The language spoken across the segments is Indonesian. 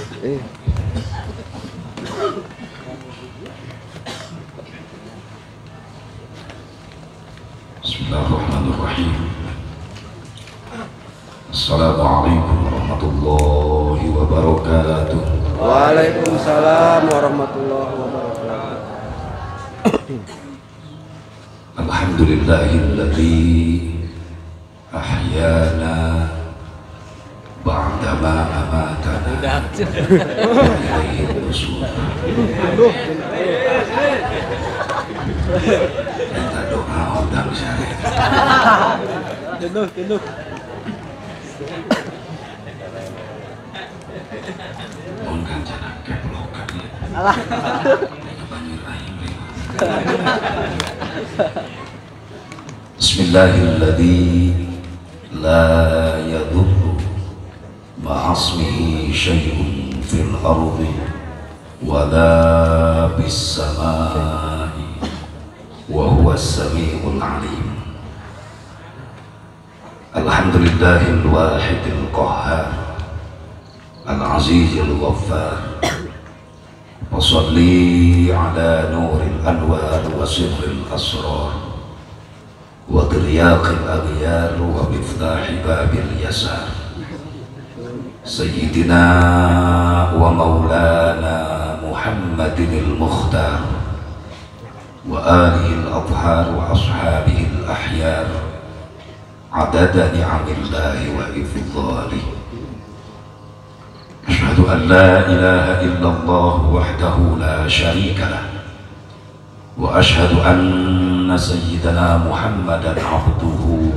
Bismillahirrahmanirrahim. Assalamualaikum warahmatullahi wabarakatuh. Waalaikumsalam warahmatullahi wabarakatuh. Alhamdulillahilladzi ahyana ba'dama amatana wa ilaihi nusyur. Kita doa undang syarif. Jenuh. Mungkin cara keplokan ya. Alah. Bismillahilladzi la yadurru ma'asmihi syai'un fil ardi wala bis samai wa huwa as-sami'ul 'alim. Alhamdulillahil wahidil qahhar al-'azizil ghaffar. Wa shalli 'ala nuril anwar wa sirril asrar wa tiryaqil aghyar wa miftahi babil yasar. Sayyidina wa maulana Muhammadinil Mukhtar wa alihil adhar wa ashabihil ahyar adada ni'amillahi wa ifdhalih. Asyhadu an la ilaha illallah wahdahu la syarika lah wa asyhadu anna sayyidana Muhammadan abduhu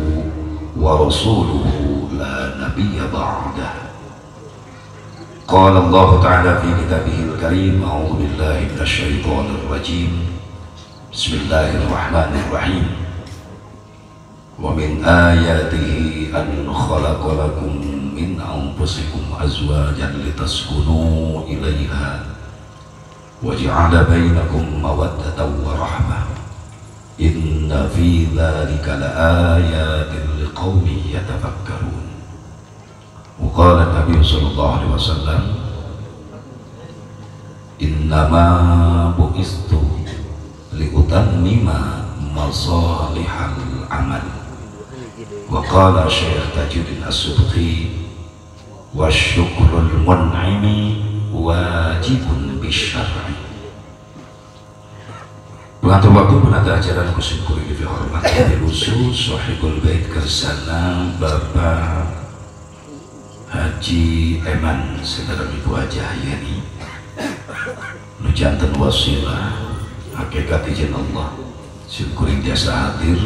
wa rasuluhu la nabiyya ba'dah. Qala Allah ta'ala fi kitabihil karim, a'udzu billahi minasy syaithanir rajim. Bismillahirrahmanirrahim. Wa min ayatihi an khalaqa lakum min anfusikum azwajan litaskunu ilaiha wa ja'ala bainakum mawaddatan wa rahmah. Inna fi dzalika laayatin liqaumin yatafakkarun. Wa qala Nabi sallallahu alaihi wasallam, innama bu'istu liutammima masalihal amal. Wa qala Syekh Tajuddin As-Subki, wasyukrul mun'imi wajibun bisyar'i. Pengatur waktu penata acara kusyukur ini dihormat khusus sahibul bait kersana Bapak Haji Eman saudara Ibu Haji Yani nu janten wasilah hakikat izin Allah syukurin jasa hadir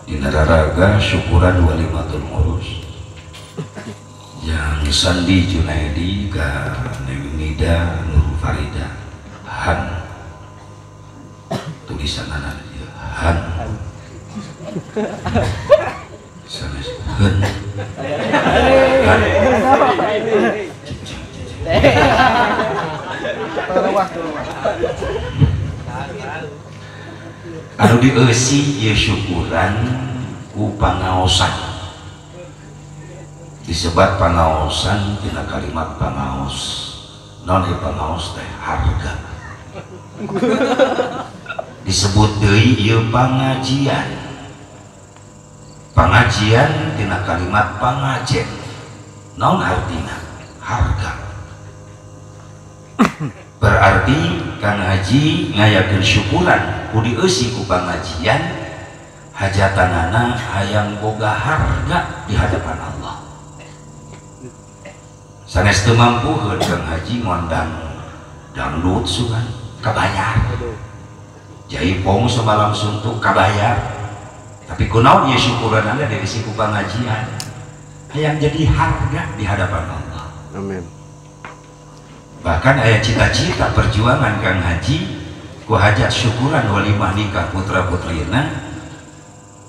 di nararaga syukuran walimatul urus yang Sandi Junaidi ka Neng Nida Nur Farida Han tulisan anak Han sanes Han anu dieusi ieu syukuran ku pangaosan. Disebat pangaosan tina kalimat pangaos. Naon ieu pangaos teh? Harga. Disebut deui ieu pangajian. Pengajian tina kalimat pangajen. Naon artina? Harga. Berarti Kang Haji ngayakeun syukuran ku dieusi ku pangajian hajatanana hayang boga harga di hadapan Allah. Sanes teu mampuheun Kang Haji ngondang dangdut sugan kabayar. Jaipong semalam suntuk kabayar. Tapi kunaon ieu syukuran anda dari si ku pangajian hayang jadi harga di hadapan Allah. Amin. Bahkan aya cita-cita perjuangan Kang Haji ku hajat syukuran walimah nikah putra putrina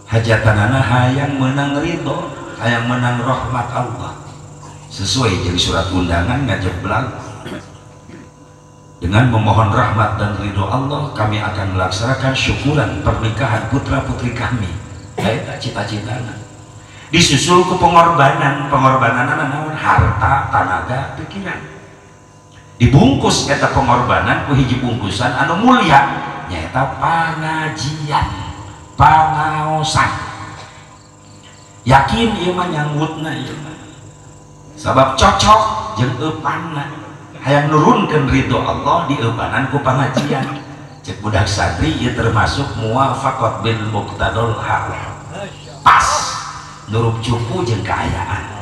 hajatanana hayang menang ridho, hayang menang rahmat Allah sesuai jeung surat undangan ngajeblag dengan memohon rahmat dan ridho Allah kami akan melaksanakan syukuran pernikahan putra putri kami. Eta cita-citana disusul ku pengorbanan naon harta tenaga pikiran dibungkus eta pengorbanan ku hiji bungkusan anu mulia nyaeta pangajian pangaosan yakin ieu mah nyangutna ieu mah sabab cocok jeung eupanna hayang nurunkeun ridho Allah di eupanan ku pangajian cek budak santri ieu termasuk muwafaqat bil muqtadal haq pas nurup cupu jeung kaayaan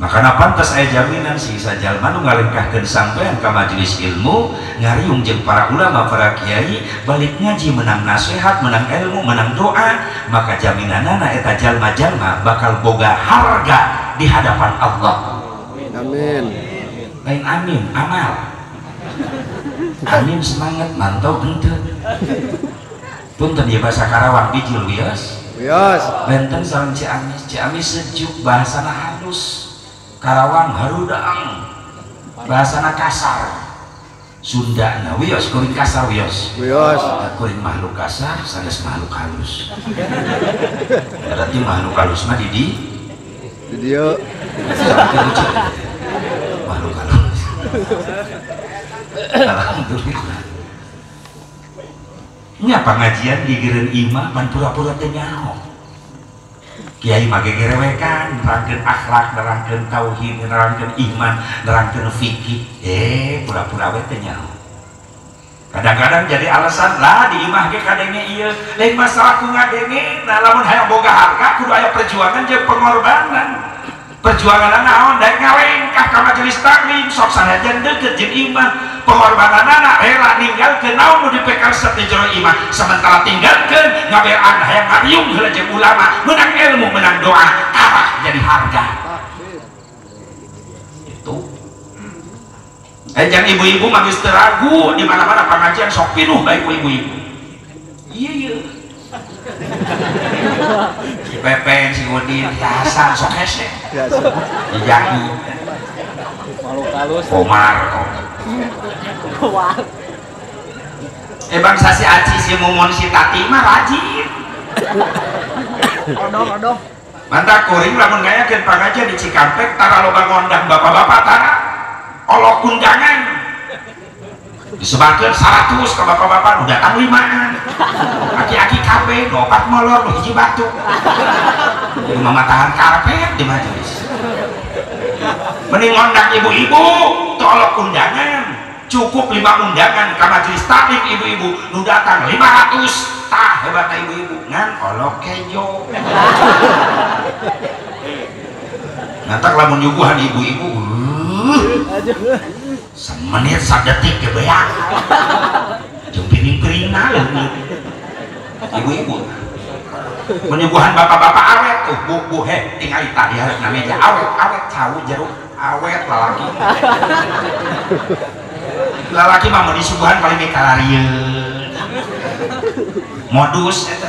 makana pantas aya jaminan sisa jalma nu ngalengkahkeun sampean ka majelis ilmu ngariung jeung para ulama para kiai balik ngaji menang nasihat menang ilmu menang doa maka jaminanna eta jalma-jalma bakal boga harga di hadapan Allah Amin. lain amin amal amin semangat mantau henteu punten ieu basa Karawang bijil wios Wios. benten sareng Ciamis sejuk bahasana halus Karawang harudang bahasana kasar Sundana wios kuring kasar wios Wios. kuring makhluk kasar sanes makhluk halus berarti makhluk halus mah di Video. makhluk halus alhamdulillah nya pengajian digireun imah pan pura-pura teh nyaho kiai mah gegerewekan nerangkeun akhlak nerangkeun tauhid nerangkeun iman nerangkeun fikih pura-pura we teh nyaho kadang-kadang jadi alasan lah di imah ge kadenge ieu lain masalah ku ngadenge nah lamun hayang boga harga kudu aya perjuangan jeung pengorbanan perjuangan naon daek ngawengkah ka majelis taklim sok sanajan deukeut jeung imah pengorbananna rela ninggalkeun naon nu dipekaresep di jero imah sementara tinggalkeun ngabean hayang ngariung heula jeung ulama menang ilmu menang doa arah jadi harga itu jangan ibu-ibu mah geus teu ragu di mana-mana pengajian sok pinuh bae ku ibu-ibu iya si Pepen si Udin Hasan sok hese Jaki Malu kalus. Omar bangsa si Aci si Mumun si Tati mah rajin Odong. mantap kuring lamun ngayakeun pangajian di Cikampek tara loba ngondang bapak-bapak tara olok undangan disebarkeun 100 ke bapak-bapak nu datang 5an aki-aki kabeh 4 molor nu hiji batu jadi mamatahan karpet di majelis mending ngondang ibu-ibu teu olok undangan cukup 5 undangan ka majelis taklim ibu-ibu nu datang 500 tah hebatna ibu-ibu ngan olok kejo nantak lamun nyuguhan ibu-ibu semenit sadetik ke beak jeung piring-piringna leungit ibu-ibu menyuguhan bapak-bapak awet tuh bu tinggal tadi hareup na meja awet cawu jeruk awet lalaki mah mun disuguhan paling mikararieun modus eta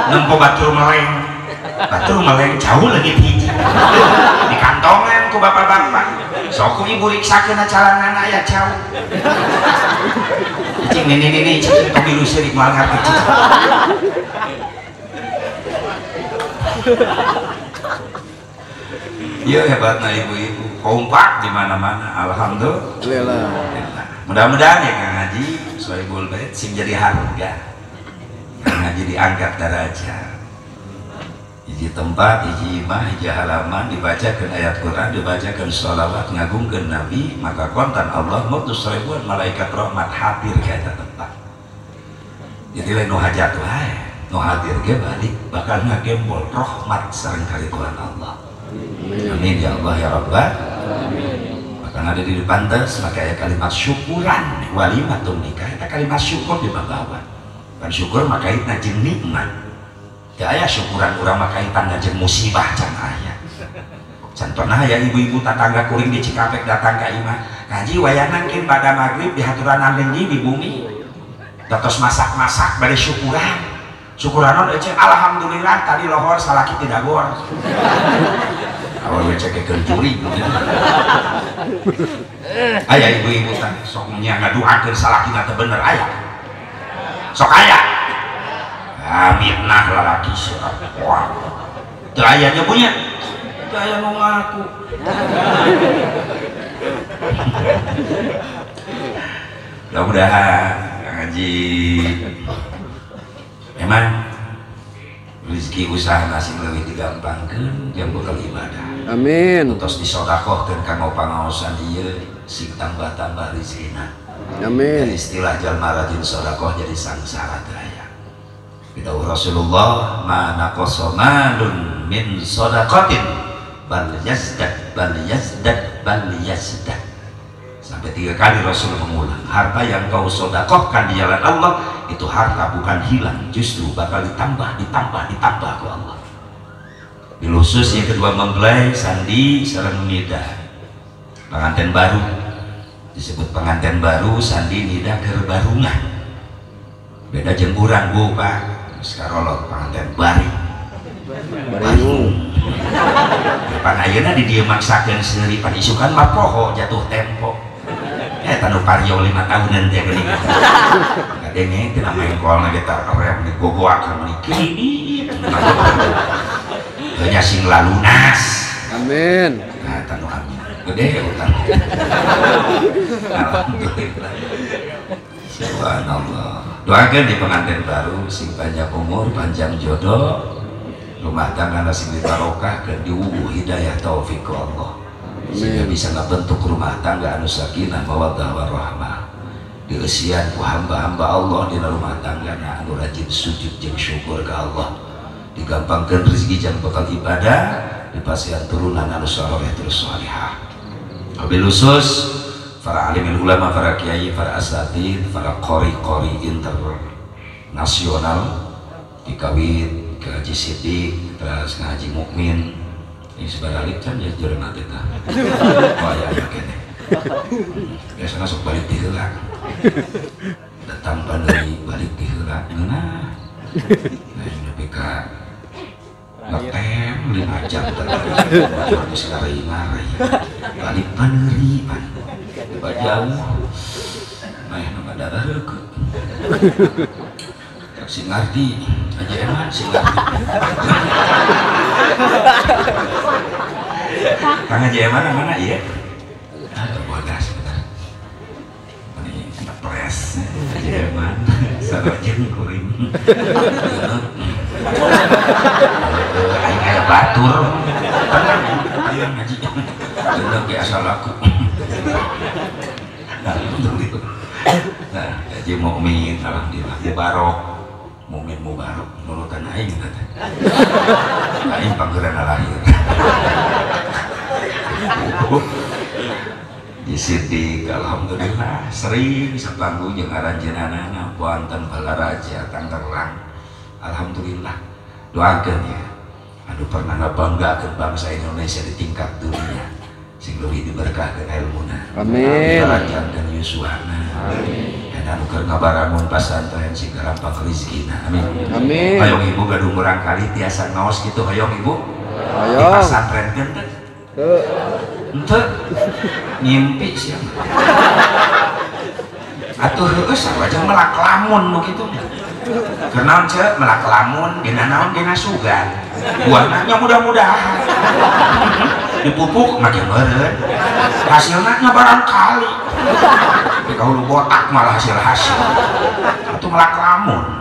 nempo batur meleng jauh lagi hiji di kantongan ku bapak-bapak sok ku ibu riksakeun calangan aya jauh cing ini cing tobi lusi dik moal ngarti cing iya hebatna ibu-ibu kompak di mana-mana alhamdulillah mudah-mudahan ya Kang Haji Sohibul Bait sing jadi harga Kang Haji diangkat derajat hiji tempat, hiji imah, hiji halaman dibacakan ayat Quran, dibacakan sholawat ngagungkeun Nabi maka kontan Allah mutus ribuan malaikat rahmat hadir ke eta tempat jadi lain nu hajat wae nu hadir ge balik bakal ngagembol rahmat sareng karituan Allah amin ya Allah ya Rabbal maka ada di pantas maka ya kalimat syukuran walimatun nikah eta kalimat syukur dibawa kan syukur maka itu jeung nikmat ya aya syukuran urang mah kaitanna jeung musibah can aya can pernah aya ibu-ibu tetangga kuring di Cikampek datang ka imah ngaji wayahna engke pada magrib di haturan alenggi di bumi datos masak-masak bade syukuranon ece alhamdulillah tadi lohor salaki tidak gor awal ngecekekeun juri aya ibu-ibu teh sok nya ngaduakeun salakina teh bener aya sok aya mitnah lalaki siapa wah itu ayahnya punya itu ayah mau ngaku mudah-mudahan ngaji memang rezeki usaha nasi lebih digampangkan yang bakal ibadah Amin. terus disodakohkan kanggo pangaosan ieu sing tambah-tambah rezekina Amin. istilah jalma rajin sodakoh jadi sangsara daya bidau Rasulullah ma naqasa malun min sodakotin bal yazdad bal yazdad bal yazdad sampai 3 kali Rasul mengulang harta yang kau sodakohkan di jalan Allah itu harta bukan hilang justru bakal ditambah ke Allah bilusus yang kedua mempelai sandi sareng nida pengantin baru disebut pengantin baru sandi nida keur barungah beda jeung urang Bu Pak sekarolot pengantin bari depan ayeuna di dieu maksakeun seuri pan isukan mah poho jatuh tempo tanu pario 5 tahunan teh geuning kadenge teu main kolna kita rem di gogoakeun meni kieu nya sing lalunas Amin. nah tanu amin gede utang alhamdulillah subhanallah doakeun di pengantin baru sing panjang umur panjang jodoh rumah tangga sing barokah ke diubuh hidayah taufik ku Allah sehingga bisa ngebentuk rumah tangga anu sakinah mawaddah warahmah dieusian ku hamba-hamba Allah di rumah tangga anu rajin sujud jeung syukur ke Allah digampangkeun rezeki jeung bekal ibadah dipasihan turunan anu saleh terus salihah wabil khusus para alim ulama para kiai para asatid para qori-qori internasional dikawin ke Haji Sidik terus ngaji mukmin ini sebalik kan ya jalan nanti ta wah ya kene biasanya sok balik di heula datang pandai balik di heula ngeunah nah ini PK ngetem 5 jam terus ngari-ngari balik paneri pan jauh nah nama darah deket si ngarti aja emak si ngarti Kang Haji mana iya ada bodas sebentar ini ngepres Haji Eman sarojin kuring aing aya batur ayo ngaji bener ge asal aku nah Haji mukmin alhamdulillah mubarok mukmin mubarok nurutan aing kata aing panggeurana lahir di Sidik alhamdulillah sering sepanggung jeung aranjeunana wonten Balaraja Tangerang alhamdulillah doakeun ya anu pernah ngabanggakeun bangsa Indonesia di tingkat dunia sing leuwih diberkahkeun ilmuna Amin dilancarkeun yuswana amin dan anu keur ngabarangun pasantren sing gampang rezekina amin Amin hayong ibu gaduh murang kali tiasa ngaos kitu hayong ibu ayo di pasantren kan ente ngimpi siapa atuh heus sawaja melak lamun nu kitu kenaon ceu melak lamun dina naon dina sugan buahna nya mudah-mudahan dipupuk make meureun hasilna nya barangkali tapi kalau botak malah hasil atuh melak lamun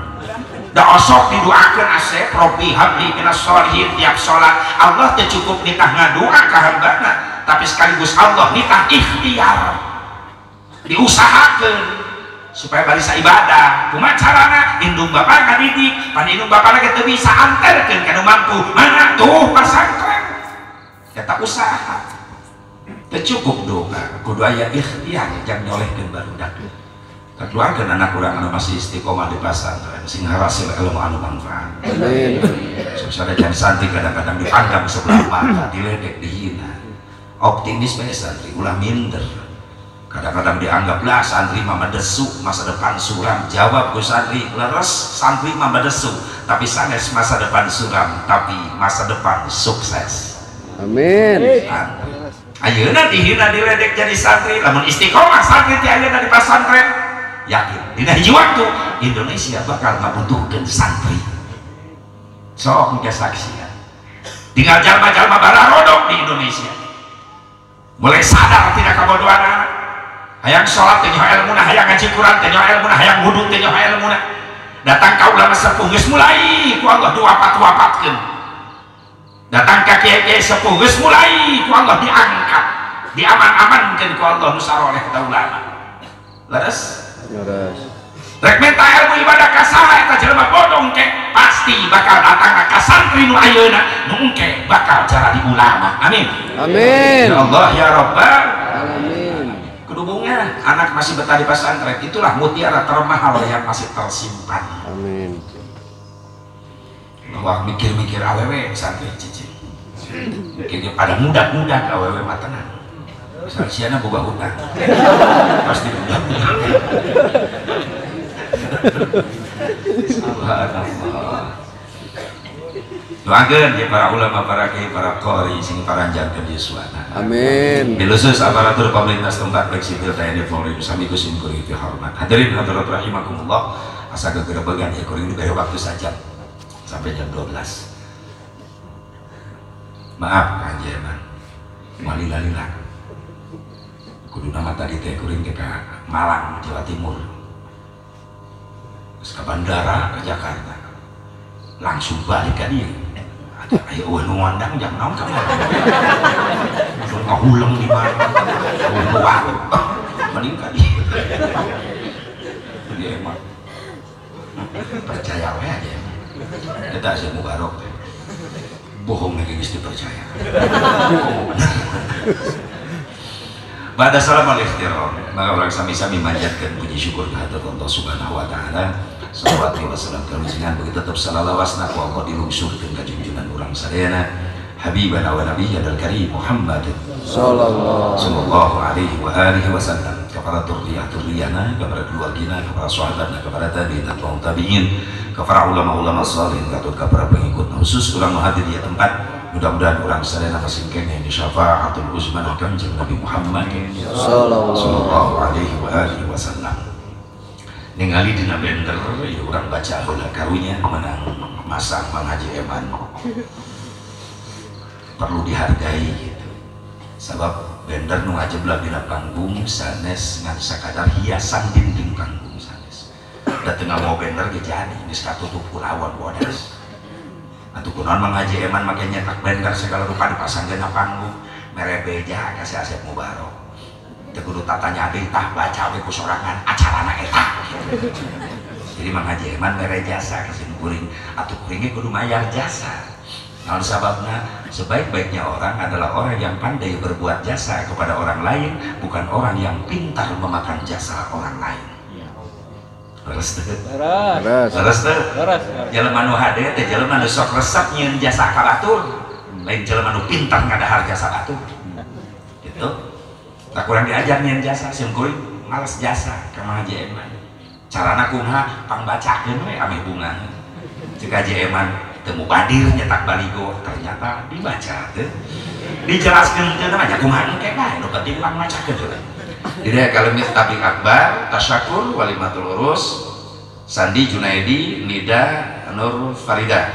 da osok didoakeun asep Robbi habli minas sholihin tiap salat Allah teh cukup nitah ngadua ka hambana tapi sekaligus Allah nitah ikhtiar diusahakeun supaya barisa ibadah kumaha carana indung bapa ngadidik pan indung bapana ge teu bisa anterkeun kana mampu mana tuh pasantren eta usaha teu cukup doa kudu aya ikhtiar jang nyolehkeun barudak kaduakeun anak urang anu masih istiqomah di pasantren sing harasil ilmu anu manfaat Amin susah dan santri kadang-kadang dipandang sebelah mata diledek dihina optimis bae santri ulah minder kadang-kadang dianggap lah santri mah desu masa depan suram jawab ku santri leres santri mah desu tapi sanes masa depan suram tapi masa depan sukses Amin ayeuna dihina diledek jadi santri lamun istiqomah santri ti ayeuna di pasantren yakin dina hiji waktu Indonesia bakal ngabutuhkeun santri sok engke saksian tinggal jalma-jalma balarodok di Indonesia mulai sadar tidak kabodohan hayang sholat teh nyoho ilmuna hayang ngaji Quran teh nyoho ilmuna hayang wudu teh nyoho ilmuna datang ka ulama sepuh geus mulai ku Allah duapat-duapatkeun datang ka kiai-kiai sepuh geus mulai ku Allah diangkat diaman-amankeun ku Allah nu saroleh ka ulama leres rek minta ilmu ibadah ka saha eta jelema bodong ke pasti bakal datang ka santri nu ayeuna nu engke bakal jadi ulama amin Amin. ya Allah ya Rabbal Amin. kedubungnya anak masih betah di pesantren itulah mutiara termahal yang masih tersimpan Amin. bahwa mikir-mikir awewe santri cicing mungkin pada muda-muda awewe mah tenang misal siana boga hutang pasti muda-muda subhanallah doakeun ya para ulama para kiai para qori sing paranjangkeun yuswana Amin. Bilusus aparatur pemerintah setempat baik sipil TNI Polri sami kusim kuring fi hormat hadirin hadirat rahimakumullah asa gegerebegan ya kuring diberi waktu saja sampai jam 12 maaf kanjeman malila-lila kudu nama tadi teh kuring ke Malang Jawa Timur ke bandara ke Jakarta langsung balik ke dia ada ayo nu ngandang jam 6 kamu langsung ngahuleng di mana mending ka dia dia emang percaya we aja kita sih mubarok teh bohong lagi geus dipercaya Pada salam al-ikhtiram maka orang sami-sami manjatkan puji syukur kehadirat Allah Subhanahu wa taala. Salawatu wassalam kalusingan begitu tetap salalawasna ku Allah dilungsurkeun ka junjungan urang sadayana habibana wa nabiyyana al-karim Muhammad sallallahu alaihi wa alihi wasallam kepada dzurriyyah-dzurriyyahna kepada keluargina kepada sahabatna kepada tabi'in dan tabi'in kepada ulama-ulama salih kepada pengikut khusus urang hadir di tempat. Mudah-mudahan orang sadayana kasingkeun yang syafaatul uzma kanjeng Nabi Muhammad sallallahu alaihi wa alihi wasallam. Ningali dina bender ya urang baca heula karunya menang masang Mang Haji Eman. Perlu dihargai gitu. Sabab bender nu ngajeblak dina panggung sanes ngan sakadar hiasan dinding panggung sanes. Da teu mau bender ge jadi geus katutup kulawan bodas. Atuh kunaon Mang Haji Eman make nyetak bender segala rupa dipasangkeun na panggung mere beja ka si Asep Mubarok teu kudu tatanya deui tah baca we ku sorangan acarana eta jadi Mang Haji Eman mere jasa ka sim kuring atuh kuring ge kudu mayar jasa naon sababna sebaik-baiknya orang adalah orang yang pandai berbuat jasa kepada orang lain bukan orang yang pintar memakan jasa orang lain. Leres teh. Leres teh. Jelema nu hade teh jelema nu sok resep nyieun jasa ka batur. Lain jelema nu pintar ngadahar jasa batur. Gitu. Tak kurang diajar nyieun jasa sim kuring males jasa ka Mang Haji Eman. Carana kumaha pangbacakeun we ame bunga. Ceuk Haji Eman teu mubadir nyetak baligo ternyata dibaca teh. Dijelaskeun teh namanya kumaha engke bae nu penting urang macakeun teh. Dina kalemit tabik akbar, tasyakur, walimatul urus, Sandi Junaidi, Nida, Nur Farida,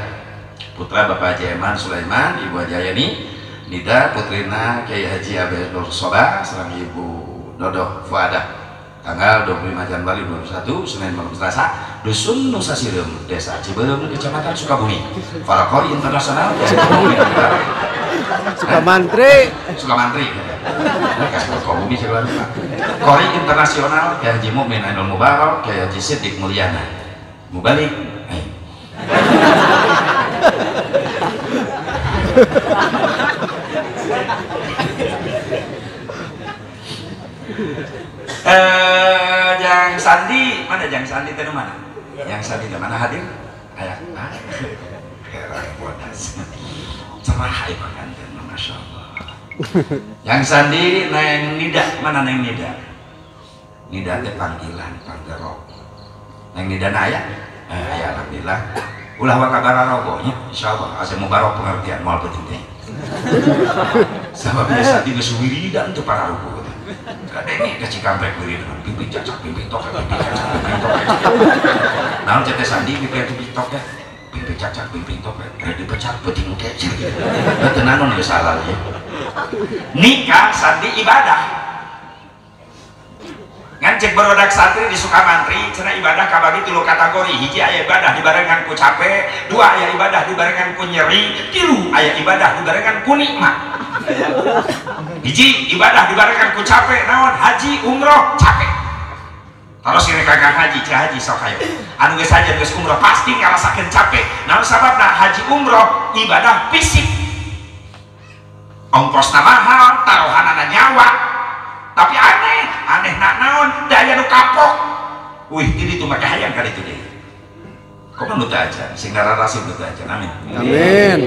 putra Bapak Haji Eman Sulaiman, Ibu Haji Ayani, Nida, putrina Kiai Haji Abed Nur Soba, serang Ibu Dodoh Fuadah, tanggal 25 Januari 2021, Senin malam Selasa, Dusun Nusa Sireum, Desa Ciberem, Kecamatan Sukabumi, Farakori Internasional, Sukamantri. Sukabumi segala lupa. Kori Internasional Kiai Haji Mukmin Ainul Mubarak, Kiai Haji Siddiq Mulyana. Mubalik. Jang Sandi, mana Jang Sandi teh mana? Yang Sandi teh mana hadir? Aya. Heran bodas. Cerah ieu panganten, masyaallah. Yang Sandi Neng Nida, mana Neng Nida? Nida teh panggilan, panggerok. Neng Nida aya? Aya alhamdulillah. Ulah wa kabar rogonya, insyaallah asa mubarok pengertian moal penting teh. Sabab biasa di wiridan teu para ruku. Kadenge ka Cikampek wiridan, pipi cacak pipi tok, pipi cacak pipi tok. Naon cenah Sandi pipi pipi tok ya? dipecacak pimpin topet dipecat penting kecil tenanon ya salah ya nikah sandi ibadah ngancek berodak santri di Sukamantri cenah ibadah kabagi 3 kategori hiji aya ibadah dibarengan ku capek 2 aya ibadah dibarengan ku nyeri 3 aya ibadah dibarengan ku nikmat hiji ibadah dibarengan ku capek naon haji umroh capek terus ini kagak haji haji sok hayo anu geus haji geus umroh pasti ngarasakeun capek naon sababna haji umroh ibadah fisik ongkosna mahal taruhanana nyawa tapi aneh nak naon daya nu kapok wih jadi itu maka hayang kali itu deh kok nu teu aja sing narasi nu teu aja amin Amin.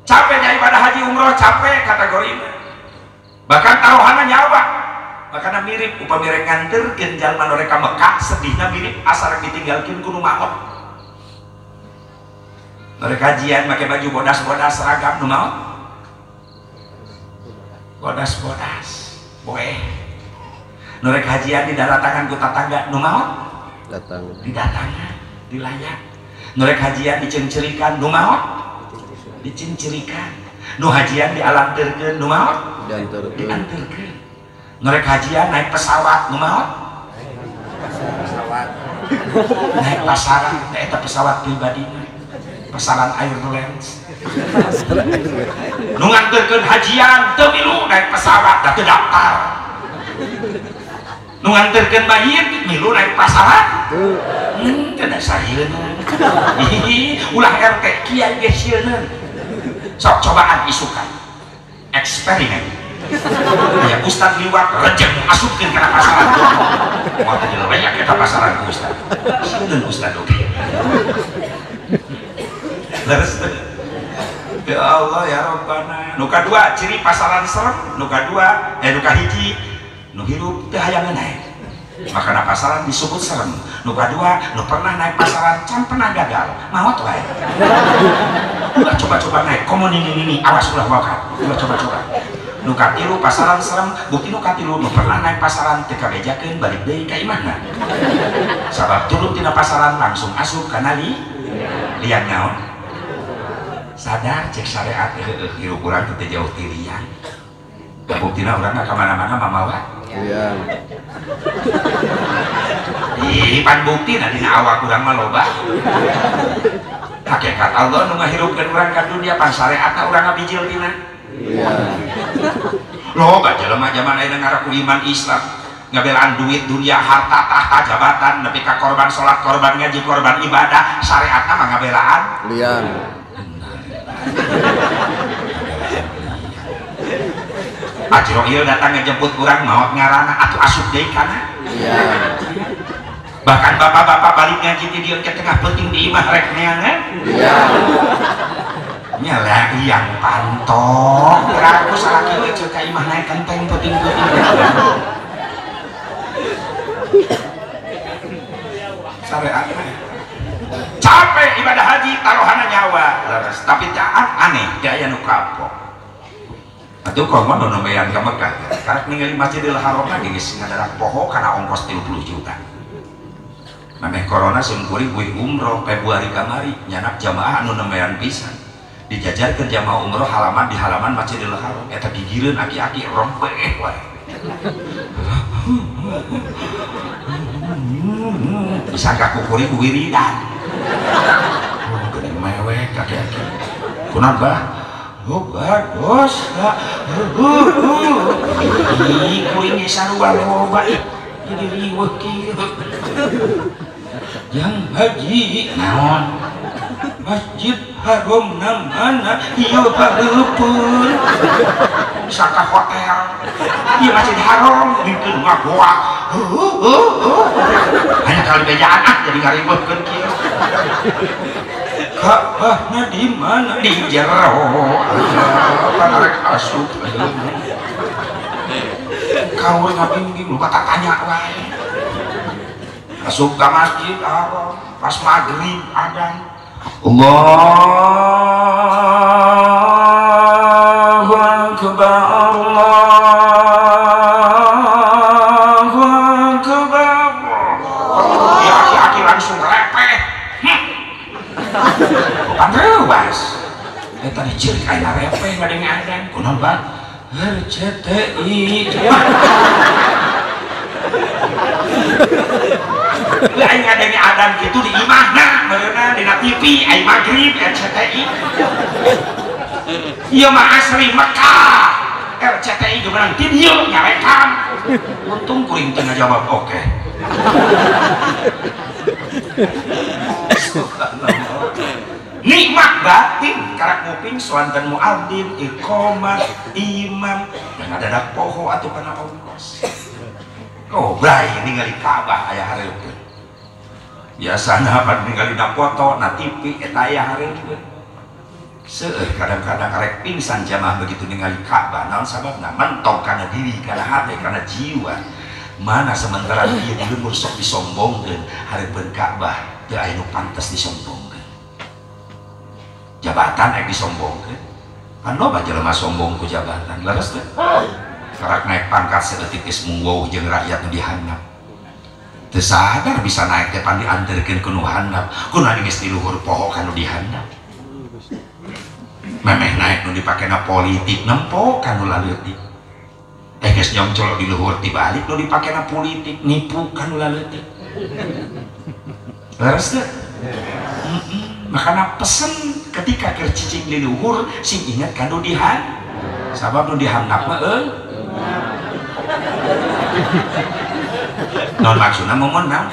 capeknya ibadah haji umroh capek kategori bahkan taruhanana nyawa makanya mirip upami rek nganterkeun jalma nu rek ka Mekah sedihna mirip asa rek ditinggalkeun ku nu maot nu rek kajian make baju bodas-bodas seragam nu maot bodas-bodas boleh nu rek hajian didatangan ku tatangga nu maot Datang. didatangan dilayak nu rek hajian dicencerikan nu maot dicencerikan nu hajian dialanteurkeun nu maot dianteurkeun nu rek hajian naik pesawat nu maot naik pasaran eta pesawat pribadi pasaran Airlines nu nganteurkeun hajian teu milu naik pesawat da teu daftar nu nganteurkeun mayit milu naik pasaran teu da sayeuna ulah RT kiai ge sieun sok cobaan isukan eksperimen ya Ustad liwat rejek asupkeun kana pasaran mau tadi banyak kita pasaran ku Ustad sieun Ustad oke leres ya Allah ya Rabbana nu kadua ciri pasaran serem nu kadua nu kahiji nu hirup teu hayang naik makana pasaran disebut serem nu kadua nu pernah naik pasaran can pernah gagal maot wae ulah coba-coba naik komo nini awas ulah wakat ulah coba-coba nu katilu pasaran serem bukti nu katilu nu pernah naik pasaran teu kabejakeun balik deui ka imahna sabab turun tina pasaran langsung asup kana lian naon sadar cek syariat hirup urang teu jauh ti lian buktina urang ka mana-mana mamawa Iya. pan bukti dina awak urang mah loba hakikat Allah nu ngahirupkeun urang ka dunia pan syariatna urang ngabijil tina Iya. loba jelema zaman ayeuna ngaraku iman Islam ngabelaan duit dunia harta tahta jabatan nepi ka korban salat korban ngaji korban ibadah syariatna mah ngabelaan Lian. Ajro ieu datang ngejemput urang maot ngaranna atuh asup deui kana Iya. bahkan bapak-bapak balik ngaji di dieu ke tengah penting di imah rek neangan Iya. nyala yang pantok raku salaki we ceuk ka imah naik kenteng penting-penting syariat capek ibadah haji taruhanna nyawa leres tapi taat aneh gaya nu kapok atuh komo nu nembean ka Mekah karek ningali Masjidil Haram lagi geus ngadarak poho kana ongkos 30 juta maneh corona sungkuri kuy umroh Februari kamari nyanak jamaah anu nembean pisan dijajarkeun jamaah umroh halaman di halaman Masjidil Haram eta gigireun aki-aki rompeh wae disangka kukuri ku wiridan geuning mewek kakek kunaon bah oh bagus kuring sarua loba jadi riweuh kieu yang haji naon Masjid Haram namana ieu hareupeun saka hotel ieu Masjid Haram bikin ngagoa hanya kali bejaan jadi ngariweuhkeun kieu Ka'bahna di mana di jero arek asup kau ngabingging lupa tak tanya wae asup ka Masjid Haram pas maghrib adzan Allahu Akbar Allahu Akbar ya aki-aki langsung repeh tadi ciri kayak repe nggak ada yang ada kunaon Pak RCTI lain ada yang ada gitu di imahna bener di TV ay maghrib RCTI iya mah asli Mekah RCTI gimana video nyarekam untung kuring tengah jawab oke. Nikmat batin karak nguping soantan muadzin iqamah imam dan ada poho atau kana ongkos bray ningali Ka'bah aya hareupeun biasana pan ningali na foto na TV eta aya hareupeun seueur kadang-kadang arek pingsan jamaah begitu ningali Ka'bah naon sababna mentok kana diri kana hati kana jiwa mana sementara dia di lembur sok disombongkeun hareupeun Ka'bah teu aya nu pantes disombongkeun jabatan yang disombongkan kan loba jelema sombong ku jabatan leres teh karak naik pangkat sedetik geus mung jeung rakyat nu dihandap teu sadar bisa naik teh pan dianterkeun ku nu handap kunaon geus di luhur poho ka nu dihandap memeh naik nu dipakena politik nempo ka nu laleutik geus nyongcol di luhur tibalik nu dipakena politik nipu ka nu laleutik leres teh makanya pesen ketika kercicing di luhur sing ingat kan dihan sabab dihandap mah non maksudna memenang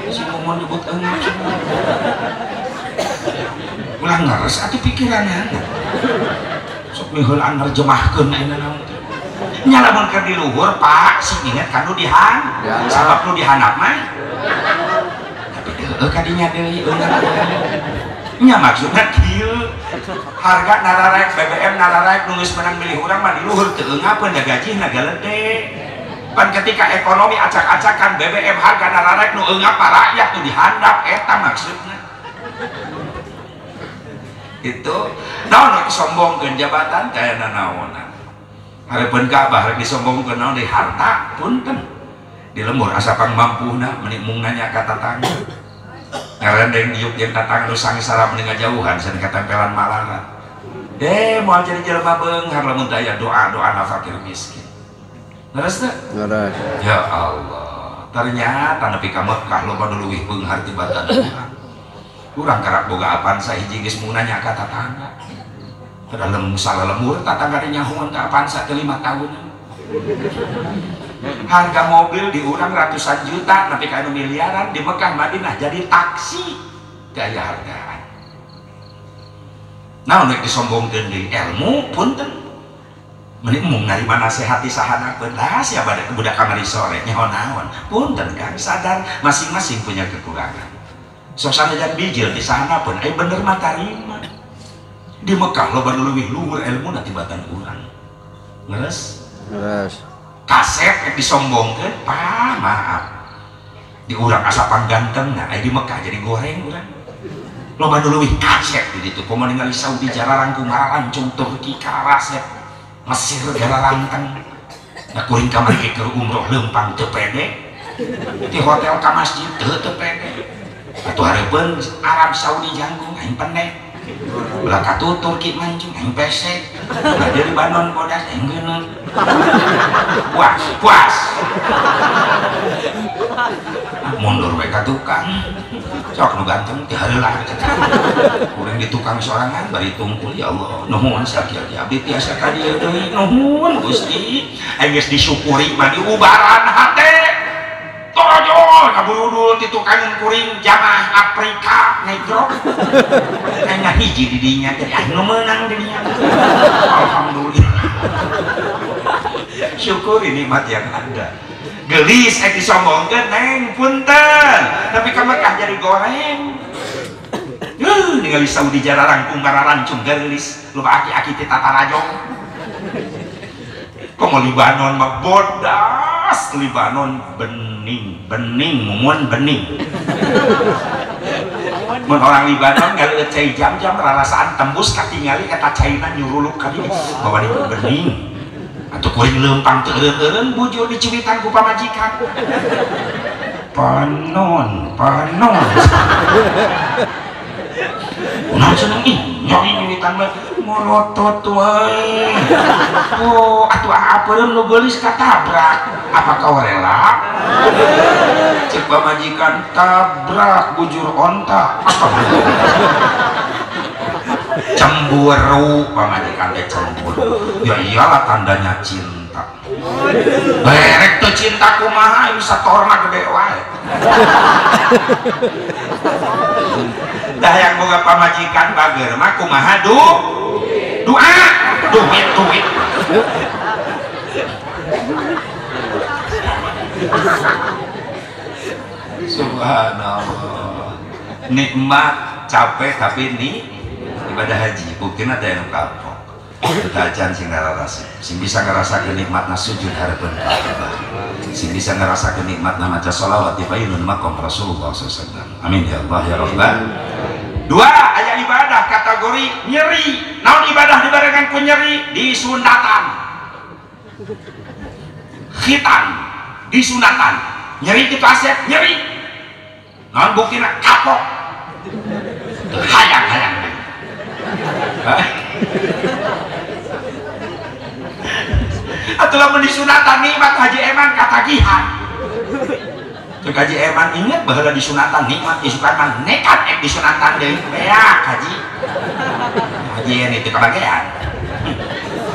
si momon nyebut ulah ngeres atuh pikiranna sok meuheul nerjemahkeun ayeuna naon nya lamun keur di luhur Pak sing ingat kan dihan sabab nu dihandap mah kadinya deui nya maksudna kieu harga nararek BBM nararek nu geus menang milih urang mah di luhur teu eungapeun da gajihna gede pan ketika ekonomi acak-acakan BBM harga nararek nu eungap rakyat nu dihandap eta maksudna itu naon rek disombongkeun jabatan kayana naonan hareupeun Ka'bah rek disombongkeun naon di harta punten di lembur asa pang mampuna meuni mung nanya ka tatangga ngarendeng diuk jeung tatangga nu sangisara meunang jauhan sani katempelan malaran moal jadi jelema beunghar lamun teu aya doa-doa fakir miskin leres teh leres ya Allah ternyata nepi ka Mekah loba nu leuwih beunghar tibatan urang karak boga apaan sahiji geus mung nanya ka tatangga dalam salah lemur tatangga teh nyahoan ka apaan sa 5 tahun harga mobil di urang ratusan juta tapi ka anu miliaran di Mekah Madinah jadi taksi gaya hargaan naon rek disombongkeun deui ilmu punten meuni mung narima nasihati sahanakeun lah sia bade budak kamari sore nyaho naon punten Kang sadar masing-masing punya kekurangan sok sanajan bijil di sahanapeun aya bener mah tarima di Mekah loba nu leuwih luhur ilmuna tibatan urang leres leres kaset yang disombongkan Pak maaf di urang asapan ganteng nah di Mekah jadi goreng urang loba nu leuwih kaset di ditu komo ningali Saudi jararang kumarancung Turki karasep Mesir gararanteng da kuring kamari keur umroh leumpang teu pede di hotel ka masjid teu pede atuh hareupeun Arab Saudi janggung aing pendek ulah katu Turki mancung aing pesek ulah di Libanon bodas aing geuneuh puas mundur we ka tukang sok nu ganteng teh heula urang di tukang sorangan bari tungkul ya Allah nuhun sakieu abdi tiasa ka dieu deui nuhun Gusti aing geus disyukuri mah diubaran hate torojol kabudul ti tukang kuring jamaah Afrika negro aing hiji di dinya jadi aing nu meunang di dinya alhamdulillah syukuri nikmat yang ada gelis disombongkeun neng punten tapi ka Mekah jadi goreng ningali Saudi jararang kumarancung gelis loba aki-aki ti tatarajong komo Libanon mah bodas Libanon bening mumun bening mun orang Libanon ngaleueut cai jam-jam rarasaan tembus katingali eta caina nyuruluk ka dieu bawa di bening atau kuring leumpang teu eureun bujur dicuitan ku pamajikan panon naon seneng ih nyuitan mah monotot wae. Oh, atuh apeun nu geulis katabrak. Apa kau rela? Cek pamajikan tabrak bujur onta. Apa? Cemburu, pamajikan teh cemburu. Ya iyalah tandanya cinta. Berek tuh cinta kumaha bisa torna gede wae. Dah yang boga pamajikan bager mah kumaha doa duit subhanallah nikmat capek tapi ini ibadah haji buktinya ada yang kapok betajan sing ngarasa sing bisa ngerasa kenikmatna sujud harapan Ka'bah sing bisa ngerasa kenikmatna maca sholawat di bayyinun maqam Rasulullah SAW. Amin ya Allah ya Rabbal. Dua, aya ibadah kategori nyeri. Naon ibadah dibarengan ku nyeri? Disunatan. Khitan disunatan. Nyeri itu asep nyeri. Naon buktina kapok. Hayang-hayang. Atuh lamun disunatan nikmat haji eman katagihan. Cek haji eman inget baheula disunatan nikmat isukan mah nekat disunatan deui beak haji. Haji ini teh kabagean.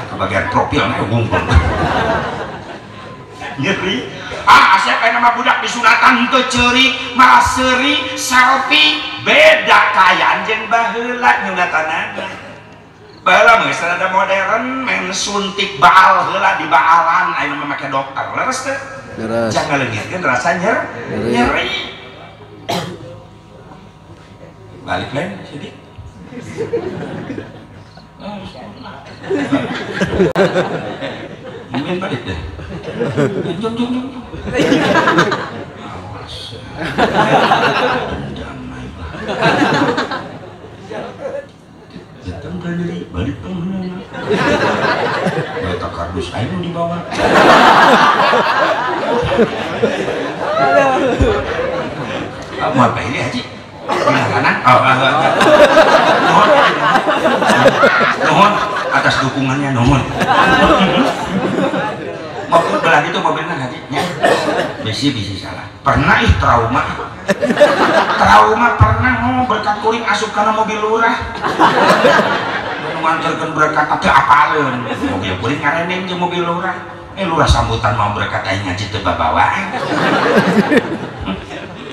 Kabagean profil mah gumpul. Nyeri. Asep aya nama budak disunatan teu ceurik, malah seuri, selfie, beda kayaan jeung baheula nyunatanana. Baheula geus ada modern main suntik baal heula di baalan aya mah make dokter leres teh. Leres. Jangan leungitkeun rasa nyeri. Balik lain sedikit. Mungkin balik deh. Jom. Awas. Damai. Datang ke diri, balik penghuna. Bata kardus ayo di bawah. Kamu apa ini haji? Bilang kanan? Oh, nuhun atas dukungannya nuhun. Maupun belah itu mobilnya hajinya. Bisi salah. Pernah trauma pernah berkat kuring asup karena mobil lurah mengantarkan berkat tapi apaleun mobil kuring ngareneng jeung mobil lurah lurah sambutan mau berkat aing ngaji teu babawaan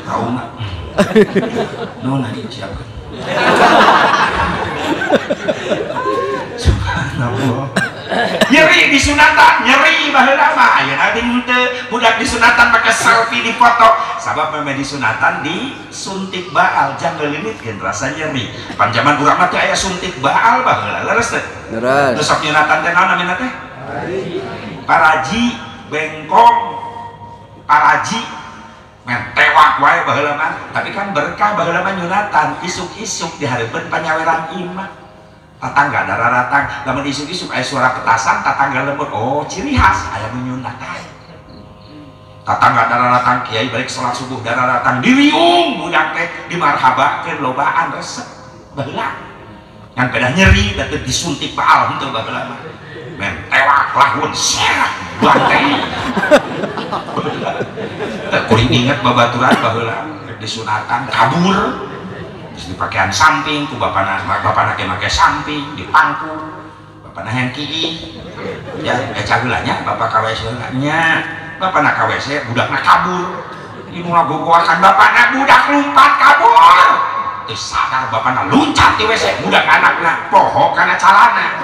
trauma nuhun haji siapkeun subhanallah. Nyeri disunatan, nyeri baheula mah ayeuna teh budak disunatan pakai selfie di foto. Sabab memang disunatan disuntik baal, jangan limitkeun rasa nyeri. Panjaman urang mah teh aya suntik baal baheula, leres teh? Leres. Terus sok nyunatan teh naon namina teh? Paraji, bengkong, paraji, mentewak wae baheula mah. Tapi kan berkah baheula mah nyunatan, isuk-isuk dihareupeun panyaweran imah. Tatangga dararatang, lamun isuk-isuk aya suara petasan, tatangga lembut, oh ciri khas aya nyunatan. Tatangga dararatang kiai balik salat subuh dararatang diriung budak teh dimarhabakeun lobaan resep baheula. Yang beda nyeri da teu disuntik baal henteu baheula mah. Men tewak lahun serak banteng. Teu kuring inget babaturan baheula disunatan kabur. Di pakaian samping ku bapana ge make samping di pangku bapana yang kieu ya cageulanya bapak ka WC nya bapana ka WC budakna kabur ieu ngagogoakan bapana budak lumpat kabur teu sadar bapana luncat di WC budak anakna poho kana calana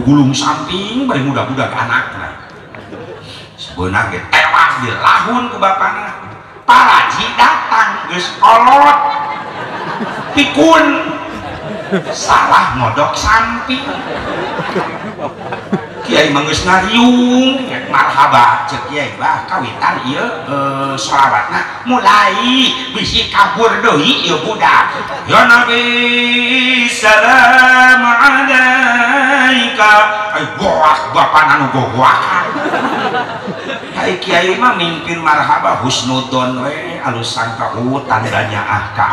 gulung samping bari budak-budak anakna sebeunang ge tewas dilahun ku bapana. Paraji datang geus kolot pikun salah ngodok samping kiai mah geus ngariung marhaba ceuk kiai bah kawitan ieu sholawatna mulai bisi kabur deui ieu budak ya nabi salam alaika ay goak bapana nu gogoakan kiai mah mimpin marhaba husnudon we alus sangka tandanya ka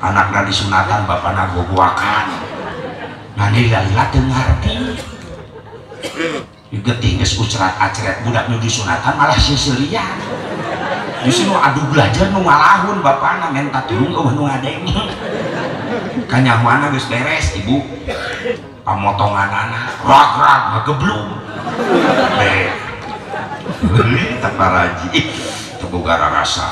anakna disunatan bapana gogoakan nani lalila teu ngarti geuting geus ucerat-acret budak nu disunatan malah siseulian justru nu adu belajar nu ngalahun bapana menta tulung eueuh nu ngadeng kanyahoana geus beres ibu pamotonganana rag-rag ngageblung tak paraji terbuka rasa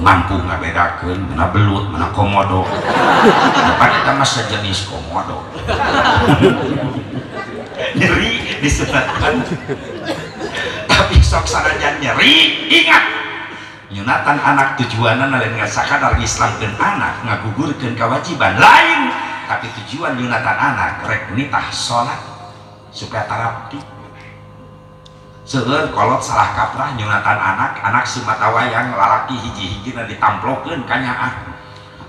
mampu ngabedakeun mana belut mana komodo apa kita mah sejenis komodo nyeri disunatkan tapi sok sanajan nyeri ingat nyunatan anak tujuanan lain ngasakadar Islamkeun anak ngagugurkeun kewajiban lain tapi tujuan nyunatan anak rek nitah sholat supaya tarapti seueur kolot salah kaprah nyunatan anak simatawayang lalaki hiji-hijina ditamplokeun ka nyaah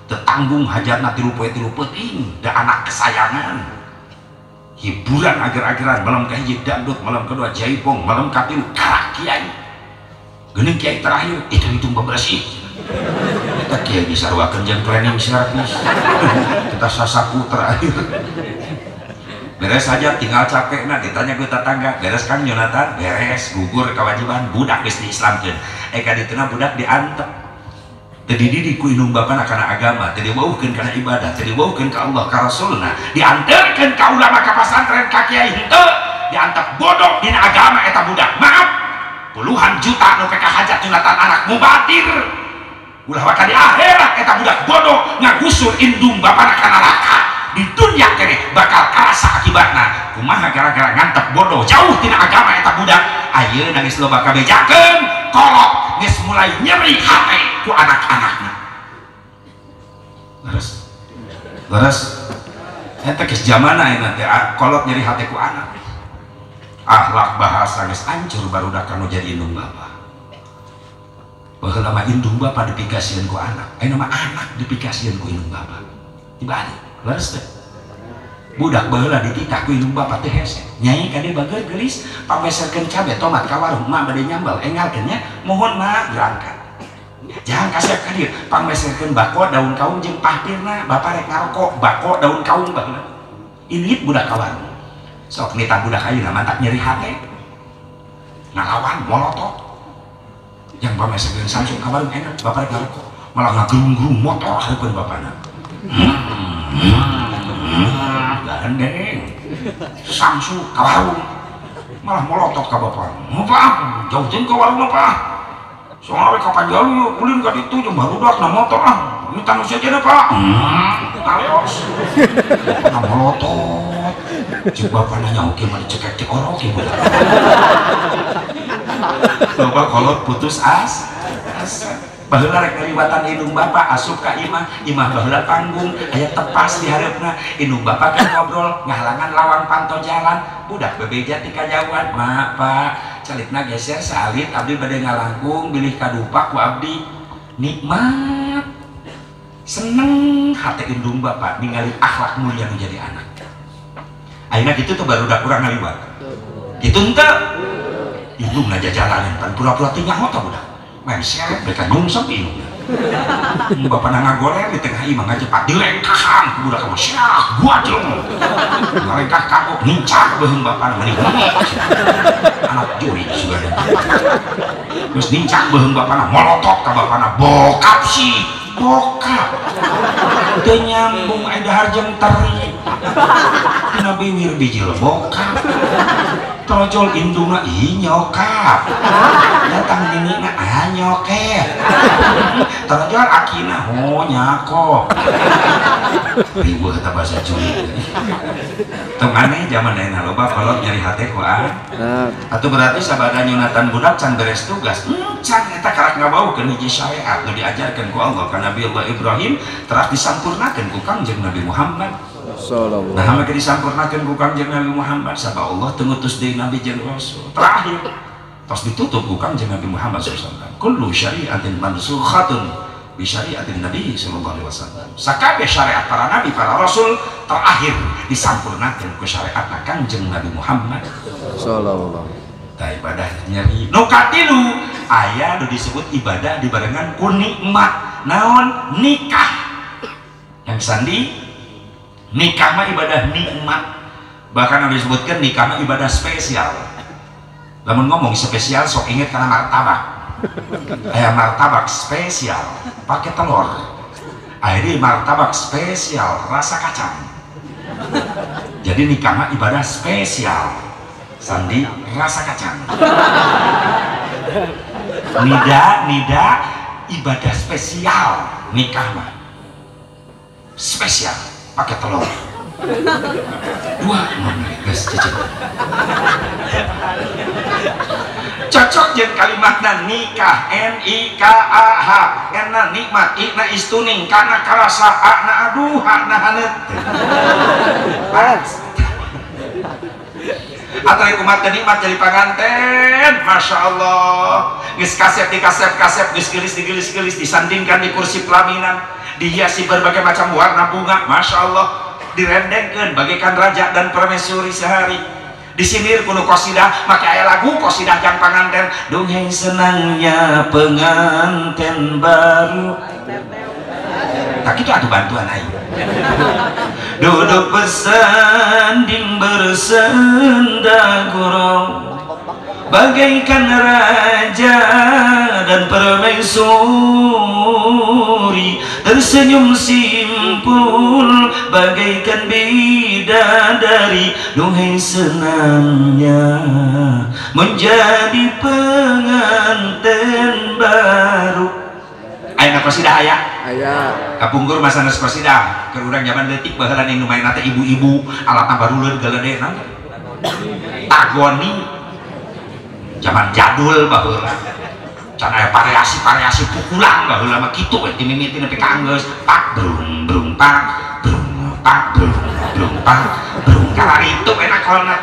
teu tanggung hajatna 3 poe 3 peuting da anak kesayangan hiburan ager-ageran malam ka hiji dangdut malam kedua jaipong malam katilu karak kiai geuning kiai terakhir itu bebersih kita kiai disarwakeun jeung cleaning service kita sasapu terakhir beres saja tinggal capek nah ditanya ke tetangga beres kan nyunatan beres gugur kewajiban budak geus diislamkeun ka dituna budak diantep teu dididik ku indung bapana kana agama teu diweuhkeun kana ibadah teu diweuhkeun ka Allah ka Rasulna dianterkeun ka ulama ka pasantren ka kiai henteu diantep bodoh dina agama eta budak maaf puluhan juta nu peka hajat nyunatan anak mubatir ulah waktu di akhirat eta budak bodoh ngagusur indung bapana kana neraka di dunia kene bakal karasa akibatna kumaha gara-gara ngantep bodoh jauh tina agama eta budak ayeuna geus loba kabejakeun kolot geus mulai nyeri hate ku anak-anakna leres eta geus zamana eta teh kolot nyeri hate ku anak akhlak bahasa geus hancur barudak anu jadi indung bapa baheula mah indung bapa dipikasieun ku anak ayeuna mah anak dipikasieun ku indung bapa dibalik leres teh budak baheula dititah ku indung bapa teh hese nyai kade bageul geulis pameserkeun cabe tomat ka warung mah bade nyambal engalkeun nya mohon mah berangkat jangan kasih ka dieu pameserkeun bako daun kaung jeung pahpirna bapa rek ngarokok bako daun kaung baheula ilit budak ka warung sok nitah budak ayeuna mantap nyeri hate ngalawan molotot yang pameserkeun Samsung ka warung enak bapa rek ngarokok malah ngagerung-gerung motor haeukeun bapana gandeng Samsu ka warung malah melotot ka bapak bapak jauhin ke warung bapak soalnya kapan jauh ulin ka ditu jeung barudak na motor ini tanu saja pak alos na melotot cik bapak nanya oke mah dicekek di orok ibu bapak kolot putus asa baheula rek ngaliwatan indung bapa asup ka imah baheula panggung aya tepas di hareupna indung bapa kan ngobrol ngahalangan lawang panto jalan budak bebeja ti kajauhan mak pak calitna geser salit abdi bade ngalangkung bilih kadupak ku abdi nikmat seneng hate indung bapa ningali akhlak mulia nu jadi anak ayeuna kitu teh barudak urang ngaliwat kitu henteu indung ngajajalaneun pan pura-pura teh nyaho tah budak main seret mereka nyungsep ini bapak nangga goreng di tengah imah ngajepat dilengkahan ke budak kamu siap gua jeleng ngelengkah kaku nincak beheng bapak menik anak juri juga ada terus nincak beheng bapak molotot ke bapak bokap sih bokap dia nyambung ada harjeng teri kena bibir bijil bokap trojol indungna ih nyokap datang dinina nyoket trojol akina ho nyako ribuh kata bahasa curi temane zaman lain loba kolot nyari hati ku atau berarti sabada nyunatan budak can beres tugas can eta karak ngabaukeun hiji syariat nu diajarkeun ku Allah ka Nabi Allah Ibrahim teras disampurnakeun ku Kangjeng Nabi Muhammad sallallahu nah maka disampurnakeun ku Kangjeng Nabi Muhammad sabab Allah teu ngutus deui nabi jeung rasul terakhir tos ditutup ku Kangjeng Nabi Muhammad sallallahu alaihi wasallam kullu syari'atin mansukhatun bi syari'atin Nabi sallallahu alaihi wasallam sakabeh syariat para nabi para rasul terakhir disampurnakeun ku syariat Kangjeng Nabi Muhammad sallallahu ibadah nyeri nu katilu aya nu disebut ibadah dibarengan ku nikmat naon nikah yang sandi nikah mah ibadah nikmat bahkan anu disebutkan nikah mah ibadah spesial lamun ngomong spesial sok inget karena martabak aya martabak spesial pakai telur aya di martabak spesial rasa kacang jadi nikah mah ibadah spesial sandi rasa kacang nida ibadah spesial nikah mah spesial pakai telur dua guys cicit cocok jeung kalimatna nikah nikah ena nikmat ina istuning kana karasa na aduh na hanet atau kumat nikmat jadi panganten masya Allah geus kasep di kasep geus gelis disandingkan di kursi pelaminan dihiasi berbagai macam warna bunga masya Allah direndengkeun bagaikan raja dan permaisuri sehari disindir kuno qasidah make aya lagu qasidah jang panganten dongeng senangnya penganten baru tak itu atuh bantuan aing duduk bersanding bersenda gurau bagaikan raja dan permaisuri tersenyum simpul bagaikan bidadari duhai senangnya menjadi pengantin baru. Ayo qasidah aya kapungkur masana qasidah keur urang zaman leutik baheula ning nu main teh ibu-ibu alatna baruleun galedeuna tagoni zaman jadul baheula can aya variasi pukulan baheula mah kitu we ti mimiti nepi ka anggeus pak brung brung pak brung pak brung brung pak brung kalaritu enak kolna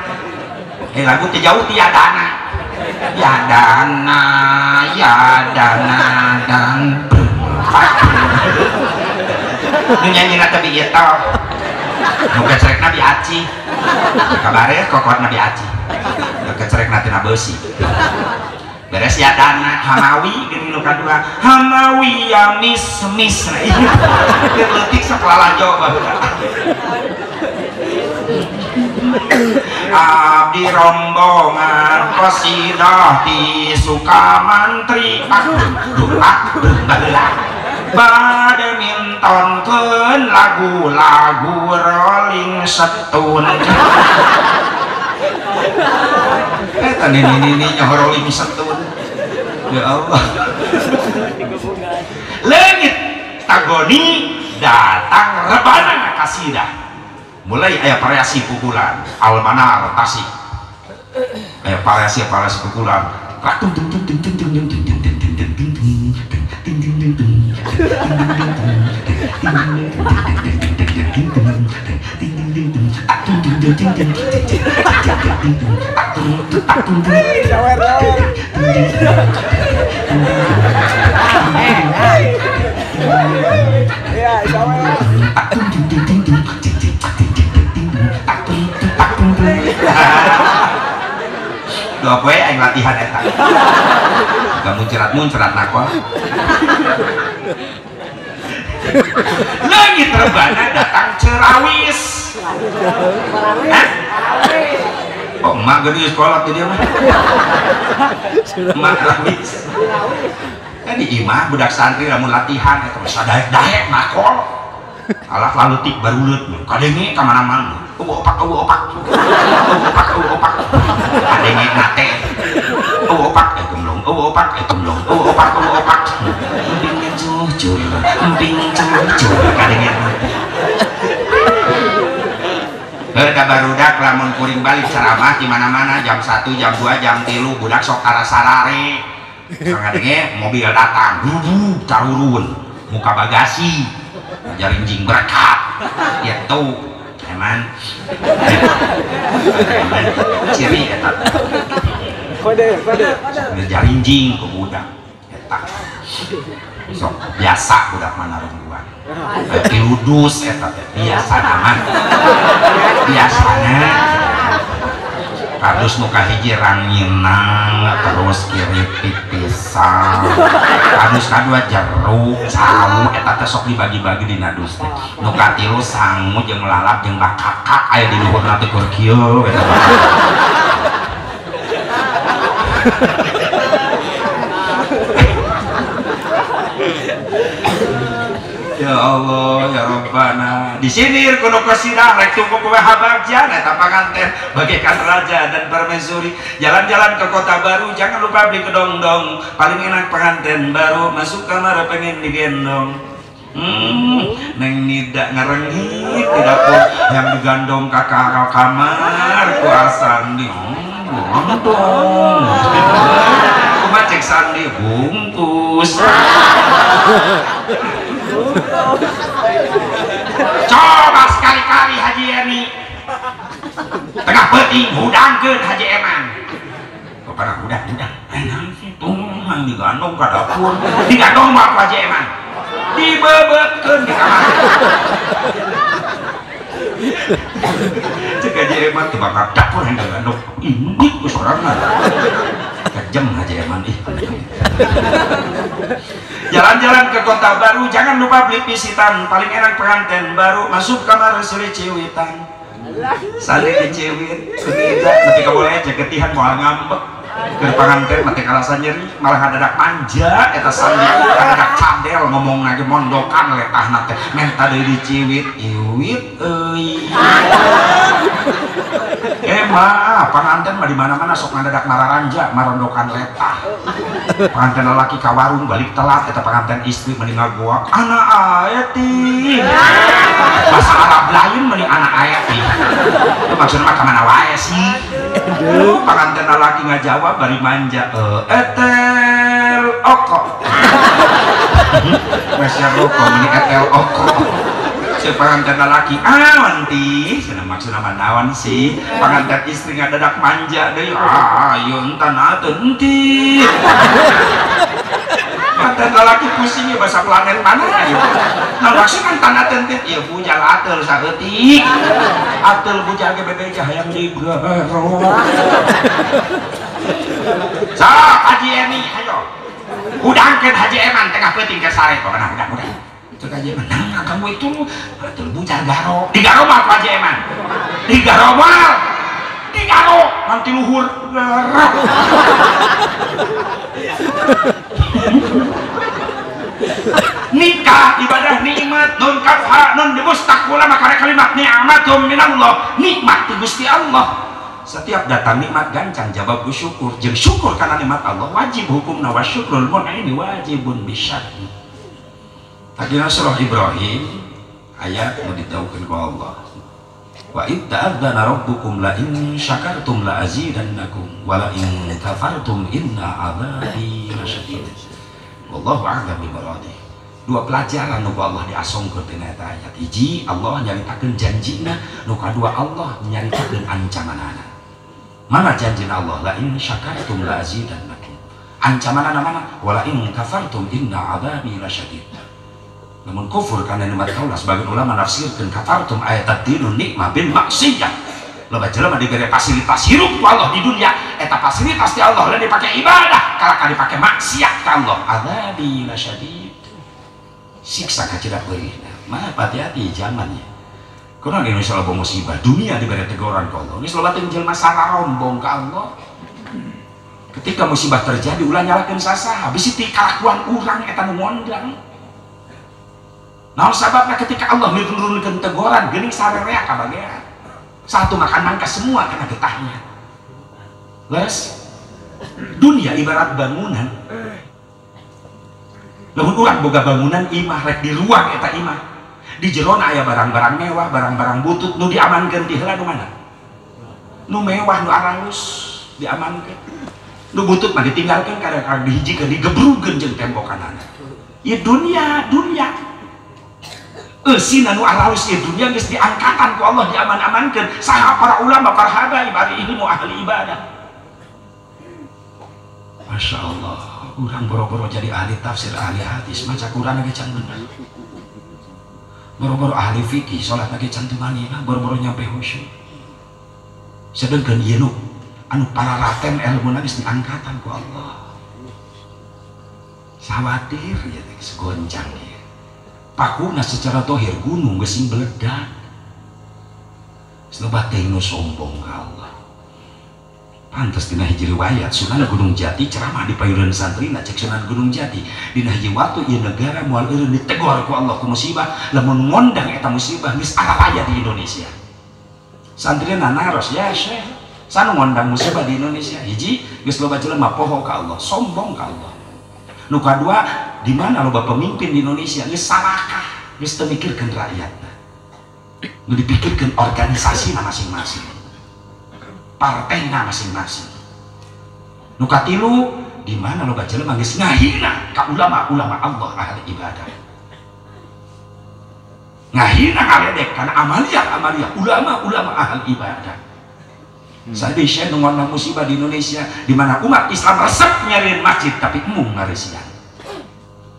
lagu teh jauh ti yadana dan nu nyanyi tapi ieu tah nu kecerek nabi aci kabare kokot nabi aci nu kecerek tina beusi beres ya dana hamawi gini nu kadua hamawi ya mis nah ieu leutik sakalala coba abdi rombongan qasidah di Sukamantri bade mintonkeun lagu-lagu Rolling Stone eta nini nyoh Rolling Stone ya Allah leungit tagoni datang rebana kasidah mulai aya variasi pukulan almanar tasik aya variasi pukulan ratung tung tung tung tung tung tung tung tung tung dua poe aing latihan eta gak muncrat nakon lagi terbana datang cerawis oh emak gede sekolah tuh dia mah emak cerawis kan di imah budak santri lamun latihan eta mah daek nakol alah lalu tik baruleut kadenge ka mana-mana opak kadenge nate opak emping jujur kadenge ada barudak lamun kuring balik ceramah di mana-mana jam 1 jam 2 jam 3 budak sok sarare kadenge mobil datang dudu tarurun muka bagasi jarinjing berkat gitu eman ciri eta kode jarinjing ke budak eta sok biasa budak mana rungguan piludus eta biasa naman biasana kadus nuka hiji ranginang terus kiri pipisan kadus kadua jeruk sawu eta teh sok dibagi-bagi dina dus teh nuka tilu sangu jeung lalap jeung bakakak aya di luhurna teh keur kieu eta ya Allah ya Rabbana di sini kudu kesidang rek tunggu kowe habagjan eta panganten bagaikan raja dan permaisuri jalan-jalan ke kota baru jangan lupa beli kedong-dong paling enak pengantin baru masuk kamar pengen digendong neng nidak ngerengit di dapur yang digandong kakak kamar ku asandi untung kumaha cek sandi bungkus coba sekali-kali Haji Emi tengah peti hudangkeun Haji Eman kok pada hudang enang sih tumang digandong ke dapur digandong mah Haji Eman dibebetkeun di kamar cek Haji Eman teu bakal dapur yang digandong indik ku sorangan kejem Haji Eman jalan-jalan ke kota baru jangan lupa beli pisitan paling enak pengantin baru masuk kamar suri ciwitan sandi diciwit tidak ketika boleh jaketihan moal ngambek ke pengantin mati karasa nyeri malah hadadak manja eta sandi hadadak cadel ngomong lagi mondokan letahna teh menta deui diciwit iwit euy mah pengantin mah di mana-mana sok ngadadak mararanja marondokan letah pengantin lelaki ka warung balik telat eta pengantin istri meninggal goak anak ayati bahasa Arab lain mending anak ayati itu maksudnya mah kemana wae sih pengantin lelaki ngajawab bari manja etel oko masya roko meni etel oko si pengantin lelaki wanti sana maksudnya manawan sih pengantin istri ngadadak manja deh ayo entan enti pengantin lelaki pusingnya bahasa planet mana ya nah maksudnya tanah tentit ya bujal atel saeutik atel bujal ke bebeja hayang digaro sok Haji Emi ayo udangkeun Haji Eman tengah peuting ke sare pokona udah cek Haji Eman nah kamu itu atel bujal garo digaro mah Haji Eman digaro mah digaro nanti luhur nikah ibadah nikmat nun kafha nun dimustaqbala maka kalimat ni'matum minallah nikmat ti Gusti Allah setiap datang nikmat gancang jawab syukur jeung syukur karena nikmat Allah wajib hukumna wa syukrul mun'imi wajibun bisyarri tadi surah Ibrahim ayat nu ditaukeun ku Allah wa id ta'adzana rabbukum la in syakartum la azidannakum wa la in kafartum inna 'adzabi lasyadid wallahu a'lam bimaradi dua pelajaran nu Allah diasongkeun tina eta ayat hiji Allah nyaritakeun janjina nu kadua Allah nyaritakeun ancamanana mana janjina Allah la in syakartum la azidannakum ancamanana mana wala in kafartum inna 'adzabi lasyadid namun kufur karena nikmat Allah sebagian ulama nafsirkeun kafartum ayat tadinu nikmah bil maksiyah loba jelema diberi fasilitas hirup ku Allah di dunia eta fasilitas di Allah lain dipake ibadah kalaka dipake maksiat ka Allah adzabi lasyadid siksa kacedak beurihna mah hati-hati zamannya kurang ge misal loba musibah dunia diberi teguran ku Allah geus loba teh jelema sararombong ka Allah ketika musibah terjadi ulah nyalakeun sasaha bisi ti kalakuan urang eta nu ngondang naon sababna ketika Allah menurunkeun teguran geuning sarerea ka bagean satu makan nangka semua karena getahnya les dunia ibarat bangunan lamun urang boga bangunan imah rek di ruang eta imah di jerona aya barang-barang mewah barang-barang butut nu diamankeun ti heula nu mana nu mewah nu aralus diamankeun nu butut mah ditinggalkeun kadang-kadang dihijikeun digebrugeun jeung tembokanana ieu dunia sina nu aralus ieu dunia geus diangkatan ku Allah diaman-amankeun saha para ulama para habaib ari ilmu ahli ibadah Masya Allah urang boro-boro jadi ahli tafsir ahli hadis maca Quran ge can bener boro-boro ahli fikih salat ge can teu manina boro-boro nyampe khusyuk sedengkeun ieu nu anu para raten ilmu nangis diangkatan ku Allah. Sawatir ya segoncang ya. Pakuna secara tohir gunung gesing beledak. Selebat teh sombong ka Allah. Pantes dina hiji riwayat Sunan Gunung Jati ceramah di payureun santrina cek Sunan Gunung Jati dina hiji waktu ieu negara moal eureun ditegor ku Allah ku musibah lamun ngondang eta musibah geus araya di Indonesia. Santrina naros ya Syekh sanu ngondang musibah di Indonesia hiji geus loba jelema poho ka Allah sombong ka Allah. Nu kadua di mana loba pemimpin di Indonesia geus salakah geus teu mikirkeun rakyatna. Nu dipikirkeun organisasi masing-masing. Partainya masing-masing. Nu katilu di mana loba jelema geus ngahina ka ulama-ulama Allah ahli ibadah. Ngahina ngaledek kana amalia ulama-ulama ahli ibadah. Sabi Syekh ngondang musibah di Indonesia di mana umat Islam resep nyariin masjid tapi emung ngaresian.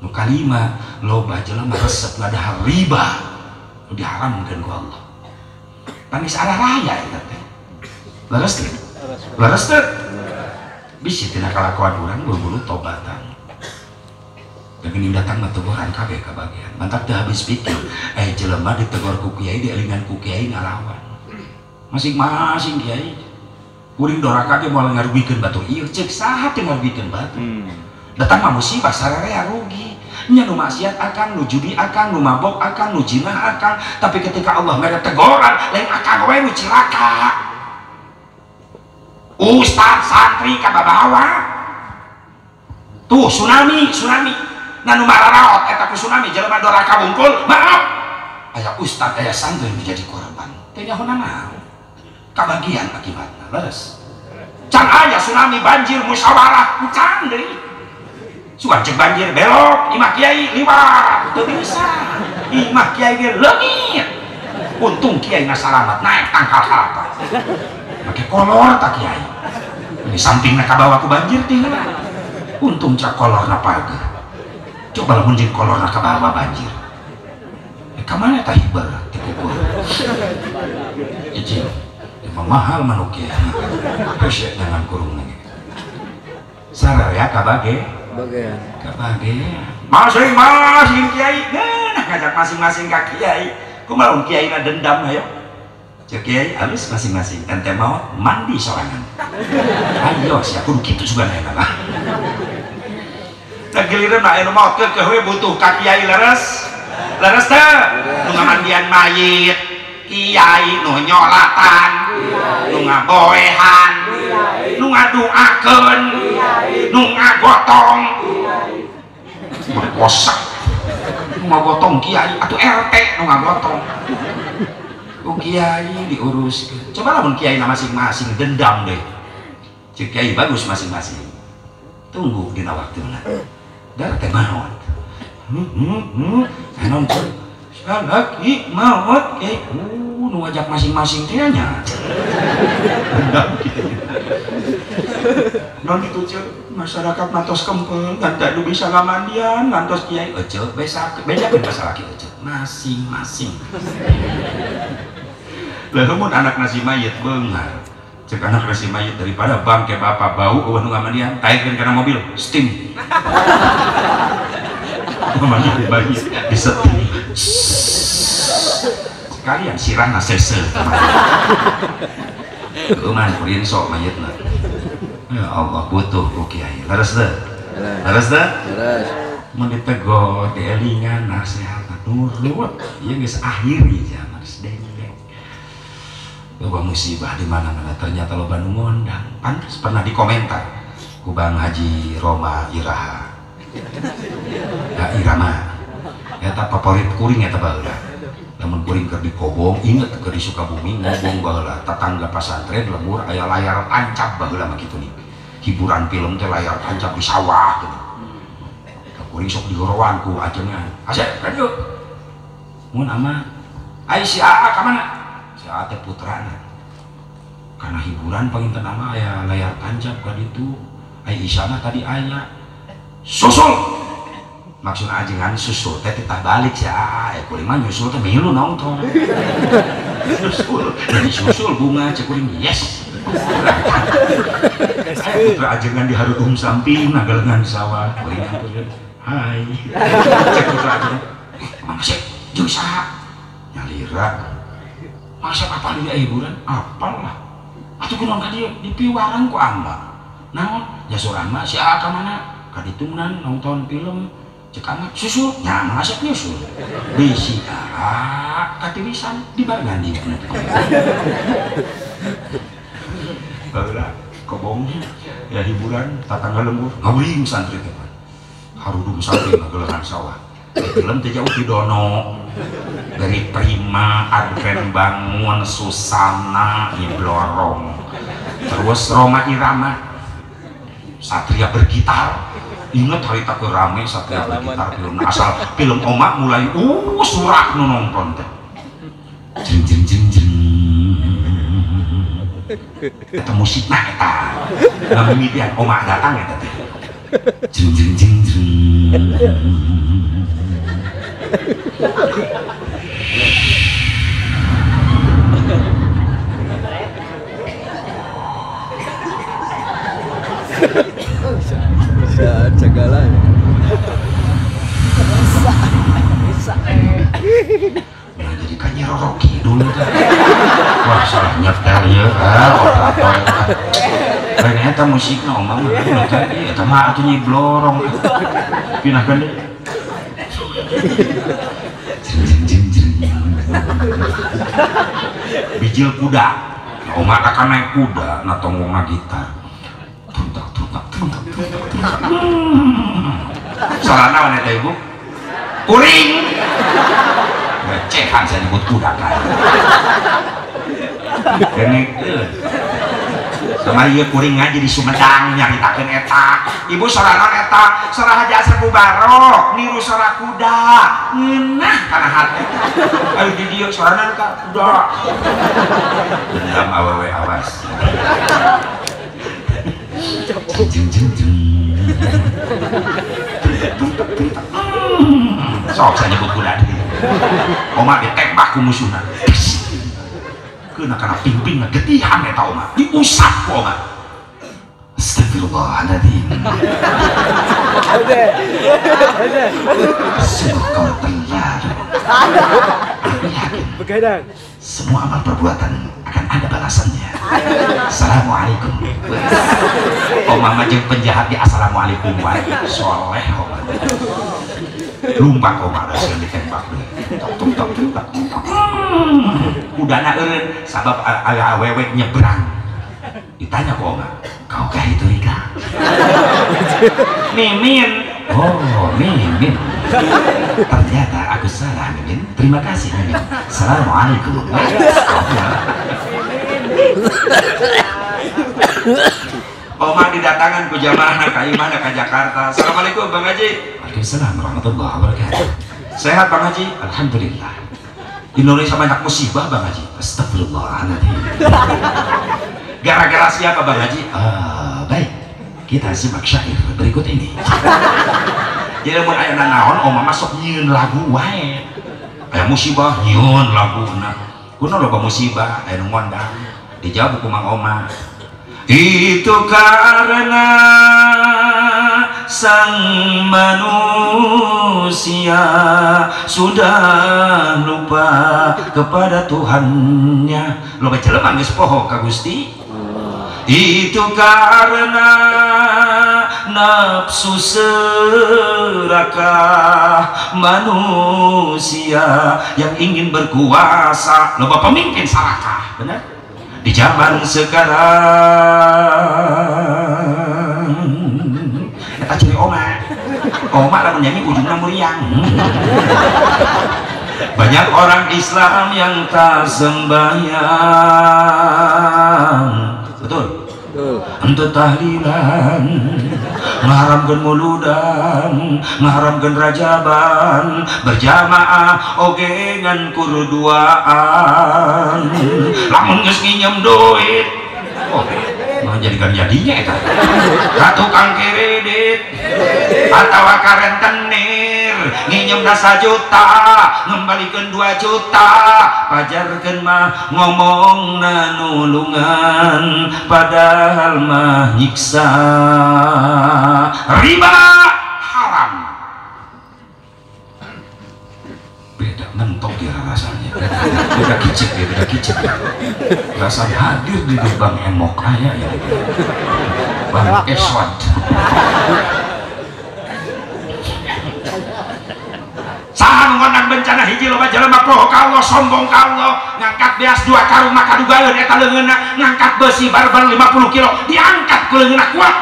Nu kalima loba jelema resep ngadahar riba nu diharamkeun ku Allah. Tangis arah raya eta teh. Leres teh? Leres teh? Bisi tina kalakuan urang buru-buru tobatan. Dengan datang teguran kabeh ka bagian. Mantap teh habis pikir, jelema ditegur ku kiai dielingan ku kiai ngalawan. Masing-masing kiai. Kuring doraka ge moal ngarugikeun batu ieu ceuk saha teh ngarugikeun batu. Datang mah musibah sararea rugi. Nya nu maksiat akang, nu judi akang, nu mabok akang, nu jinah akang, tapi ketika Allah mere teguran lain akang we nu cilaka. Ustaz santri kababawa tuh tsunami nanu mararaot eta ku tsunami jelema doraka bungkul maaf aya ustaz aya santri menjadi korban teh nyahoana naon kabagian akibatna leres can aya tsunami banjir musyawarah can deui sugan cek banjir belok imah kiai liwat teu bisa imah kiai ge leungit untung kiai na salamat naik tangkal harta pakai kolor tak kiai ini sampingnya kabawa ku banjir tinggal untung cak kolorna pager coba lamun jeung kolorna kabawa banjir kamana tah hibar dikukur izin emang mahal manuk kiai apesek dengan kurung lagi sararea kabage masing-masing kiai nah ngajak masing-masing ka kiai kumaha kiai na dendam ayo cek kiai halus masing-masing ente mau mandi sorangan ayo sia kudu kitu juga eta lah teh giliran anu mau ke we butuh ka kiai leres teh nu ngamandian mayit kiai nu nyolatan nu ngaboehan nu ngaduakeun nu ngagotong berkosa nu ngagotong kiai atuh RT nu ngagotong ku kiai diurus coba lamun kiai masing-masing dendam deh cek kiai bagus masing-masing tunggu dina waktuna dar teh maot anon salaki maot kiai nu ngajak masing-masing teh nya dendam kiai non itu cek masyarakat mantos kempel ngan nu bisa ngamandian ngantos kiai ece bedakeun masalah kieu ece masing-masing. Lah mun anak nasi mayit beungar cek anak nasi mayit daripada bangke bapak bau eueuh nu ngamandian taekeun kana mobil steam ngamandian bayi disetim sekalian sirahna sese keuman kurin sok mayitna ya Allah butuh ku kiai leres teh mun ditegur dielingan nasihat nurut ieu geus akhiri zaman sedeng loba musibah di mana-mana ternyata loba nu ngondang pantes pernah dikomentar ku Bang Haji Roma Iraha Irama eta favorit kuring eta baheula lamun kuring keur dikobong inget keur di Sukabumi ngobong baheula tetangga pasantren lembur aya layar tancap baheula mah kitu nih hiburan film teh layar tancap di sawah gitu kuring sok digorowan ku ajengan asep kan yuk mun ama ai si Aa ka mana ate putrana karena hiburan panginten nama aya layar tancap ka ditu ai isana tadi aya susul maksud ajengan susul teh titah balik sia kuring mah nyusul teh milu nongtong susul jadi susul bunga cek kuring yes cek putra ajengan di harudung samping nagalengan sawah hai cek putra ajengan mana sih jeung saha nyalira masa apa dia hiburan apal lah atuh kunaon ka dieu dipiwaran ku amba naon ya sorangan mah sia ka mana ka ditungnan nonton film cek amat susu nyang ngasep nyusul bisi katirisan dibagan di bageula kobong ya hiburan tatangga lembur ngabring santri teh harudung santri ngagelengan sawah film teh jauh di dono dari Prima Advent Bangun Susana Iblorong terus Roma Irama Satria Bergitar. Ingat hari tak rame Satria Bergitar film asal film Oma mulai surak nu nonton teh jeng jeng jeng jeng eta musikna eta ngamimidian Oma datang eta teh jeng jeng jeng jeng Segala bisa nah jadi kanyero Rocky dulu kan wah salah nyetel ya operator ternyata musiknya omong eta mah atuh nyiblorong pinahkeun deui jeng jeng jeng bijil kuda oma akan naik kuda na tonggongna gitar tuntak tuntak tuntak soalnya mana teh ibu kuring ngecehan saya nyebut kuda kan ini sama dia kuring aja di Sumedang nyaritakeun eta ibu sorangan eta sorah aja serbu barok niru sorah kuda ngeunah kana hati ayo di dieu sorangan ka kuda dendam awewe awas jeng jeng jeng sok saya nyebut kuda deh oma ditembak ku musuhna kena kana ping-ping getihan eta oma diusap ku oma astagfirullahaladzim sungguh kau terlalu aku yakin semua amal perbuatan akan ada balasannya. Assalamualaikum. Oma majeng penjahat di assalamualaikum wae soleh oma lumpak oma rasanya ditembak udana eureun sabab aya awewe nyebrang ditanya ke oma kau kah itu Rika Mimin oh Mimin ternyata aku salah Mimin terima kasih Mimin assalamualaikum Oma didatangan ku jamaah ka imah ka Jakarta. Assalamualaikum Bang Haji. Waalaikumsalam warahmatullahi wabarakatuh. Sehat Bang Haji? Alhamdulillah. Indonesia banyak musibah Bang Haji. Astagfirullahaladzim. Gara-gara siapa Bang Haji? Baik. Kita simak syair berikut ini. Jadi mun aya naon Oma masuk nyieun lagu wae. Aya musibah nyieun laguna. Kunaon loba musibah aya nu ngondang. Dijawab ku Mang Oma. Itu karena sang manusia sudah lupa kepada Tuhannya. Lo baca lemah geus poho ka Gusti. Itu karena nafsu serakah manusia yang ingin berkuasa. Loba pemimpin sarakah, benar? Di zaman sekarang eta ciri oma lamun nyanyi ujungna meriang. Banyak orang Islam yang tak sembahyang betul untuk tahlilan ngaharamkeun muludan ngaharamkeun rajaban berjamaah oge ngan kurduaan lamun geus nginjem duit oh mah jadikan jadinya eta ka tukang kredit atawa ka rentenir nginjem nasa juta ngembalikan 2 juta pajarkan mah ngomong nanulungan padahal mah nyiksa riba haram beda mentok ya rasanya beda kicik rasa hadir di gerbang emok kaya ya bang eswad sahan ngonang bencana hiji loba jelema poho ka Allah sombong ka Allah ngangkat beas 2 karung maka dugaeun eta leungeunna ngangkat besi barbar 50 kilo diangkat ku leungeunna kuat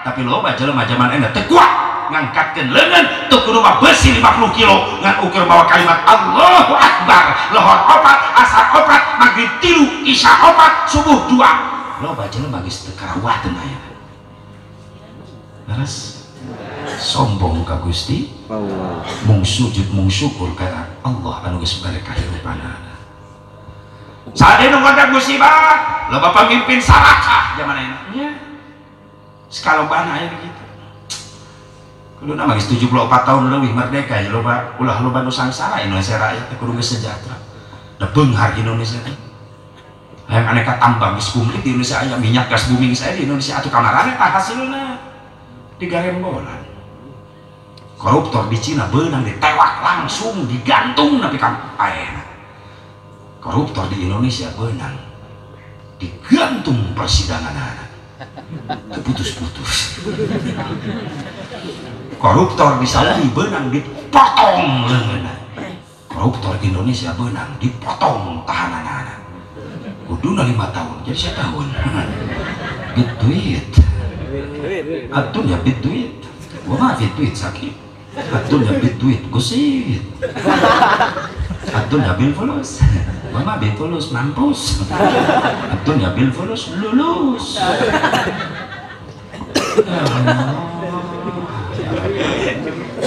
tapi loba jelema zaman enda teu kuat ngangkatkeun leungeun teu kudu mah besi 50 kilo ngan ukur bawa kalimat Allahu Akbar lohor 4 asar 4 maghrib 3 isya 4 subuh 2 loba jelema geus teu karawateun aya beres sombong ka Gusti mung sujud mung syukur ka Allah anu geus bere kahirupanana sadeu ngondak musibah loba pamimpin sarakah zaman ayeuna nya sakalobana aya begitu kuduna mah geus 74 tahun leuwih merdeka ya loba ulah loba nusantara Indonesia rakyat teh kudu geus sejahtera da beunghar Indonesia teh hayang aneka tambang geus kumplit di Indonesia aya minyak gas bumi geus aya di Indonesia atuh kamarana tah hasilna digarembolan koruptor di Cina benang ditewak langsung digantung napi ka ayeuna koruptor di Indonesia benang digantung persidangan putus-putus koruptor di Saudi benang dipotong leungeunna koruptor di Indonesia benang dipotong tahananana kuduna 5 tahun jadi 1 tahun duit atun ya bit duit gua mah bit duit sakit atun ya bit duit gusit atun ya bil fulus gua mah bil fulus mampus atun ya bil fulus lulus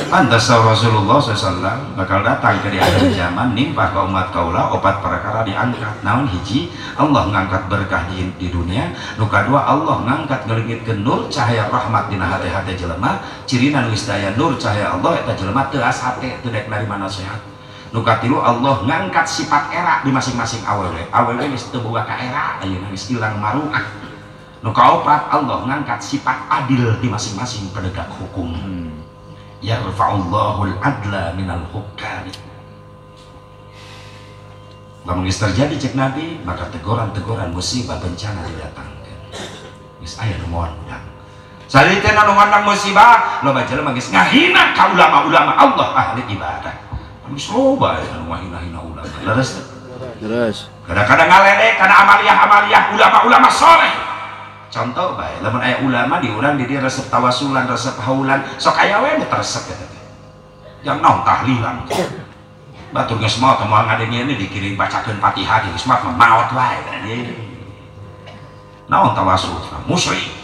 pantas Rasulullah SAW bakal datang ke di akhir zaman nimpah ke umat kaula 4 perkara diangkat naon hiji Allah ngangkat berkah di dunia nu kadua Allah ngangkat ngeulingitkeun nur cahaya rahmat dina hate-hate jelema cirina nu geus daya nur cahaya Allah eta jelema teu asate teu daek narima nasihat nu katilu Allah ngangkat sifat era di masing-masing awewe geus teu boga ka era ayeuna geus ilang maruah nu kaopat Allah ngangkat sifat adil di masing-masing penegak hukum yarfa'ullahul adla minal hukami lamun geus terjadi cek Nabi maka teguran-teguran musibah bencana didatangkeun geus aya nu mondang saliteuna nu mondang musibah loba jelema geus ngahina ka ulama-ulama Allah ahli ibadah geus loba anu ngahina-hina ulama leres kadang-kadang ngaledek kana amaliyah ulama-ulama saleh contoh bae lamun aya ulama di urang di dia resep tawasulan resep haulan sok aya we nu resep eta teh yang naon tahlilan batur geus maot moal ngadengieun dikirim bacakeun Fatihah geus mah maot wae naon tawasul musyrik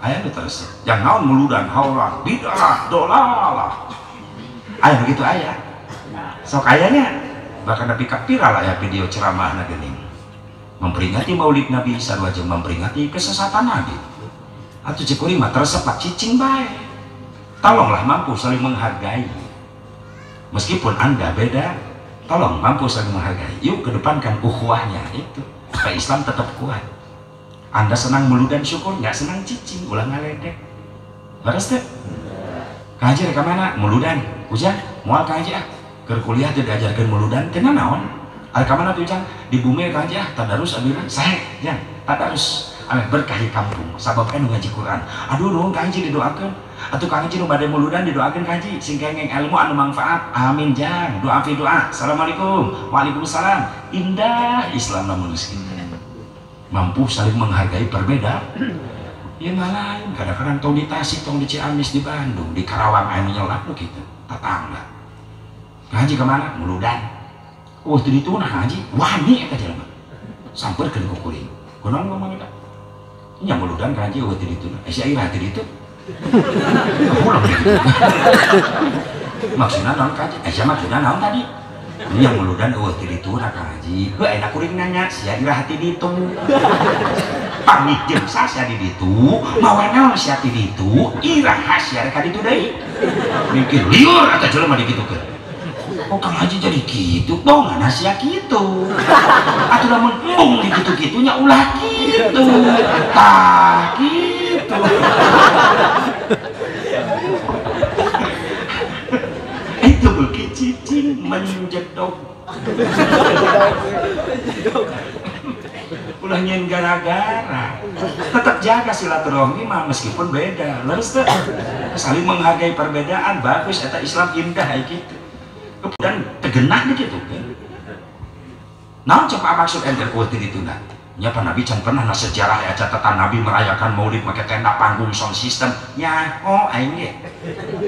aya nu resep yang naon muludan haulan bidah dolalah aya begitu aya sok ayanya bahkan tapi viral aya video ceramahna geuning memperingati maulid Nabi sarua jeung memperingati kesesatan Nabi atuh cek kuring mah tersepat cicing bae tolonglah mampu saling menghargai meskipun Anda beda tolong mampu saling menghargai yuk kedepankan ukhuwahnya itu supaya Islam tetap kuat Anda senang muludan syukur nggak senang cicing ulah ngaledek beres teh kaji rek mana muludan hujan moal kaji keur kuliah teh diajarkeun muludan teh naon ada kamana tuh Jang di bumi ka aja tadarus abina sae Jang tadarus ame berkah di kampung sabab anu ngaji Quran aduh nuhun ka haji didoakeun atuh ka haji nu bade muludan didoakeun ka haji sing kengeng ilmu anu manfaat amin Jang doa fi doa assalamualaikum waalaikumsalam indah Islam namun mampu saling menghargai berbeda ya malah kadang-kadang tong di Tasik tong di Ciamis di Bandung di Karawang anu nyelak gitu tetangga ka haji kemana muludan oh tadi itu nah haji wani eta jelema sampeurkeun ku kuring kunaon ngomong eta nya muludan ka haji oh tadi itu sia ira tadi itu ulang maksudna naon ka haji sia maksudna naon tadi nya muludan oh tadi itu nah ka haji heuh enak kuring nanya sia ira hati ditu pamit jeung sasa di ditu mawa naon sia di ditu iraha sia ka ditu deui mikir liur eta jelema dikitukeun oh Kang Haji jadi gitu dong ngana sia kitu atuh lamun embung di kitu-kitunya ulah kitu tah kitu itu bukit cicing menjedok ulah nyen gara-gara tetap jaga silaturahmi mah meskipun beda leres teh saling menghargai perbedaan bagus eta Islam indah kayak gitu dan tegenah gitu kan naon coba maksud ente kuat itu nah nya pan Nabi can pernah sejarah ya catatan Nabi merayakan maulid make tenda panggung sound system nya oh aing ge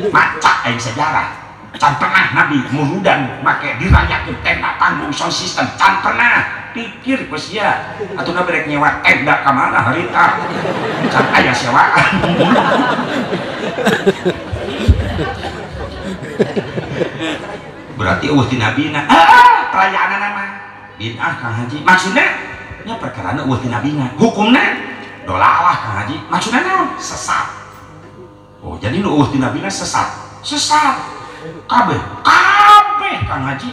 maca aing sejarah can pernah Nabi muludan make dirayakeun tenda panggung sound system can pernah pikir geus ya atuh rek nyewa tenda ka mana harita can aya sewaan berarti eueuh ti nabina perayaan nama bid'ah Kang Haji maksudna nya perkara eueuh ti nabina hukumna dolalah Kang Haji maksudna naon sesat oh jadi nu eueuh ti nabina sesat kabeh Kang Haji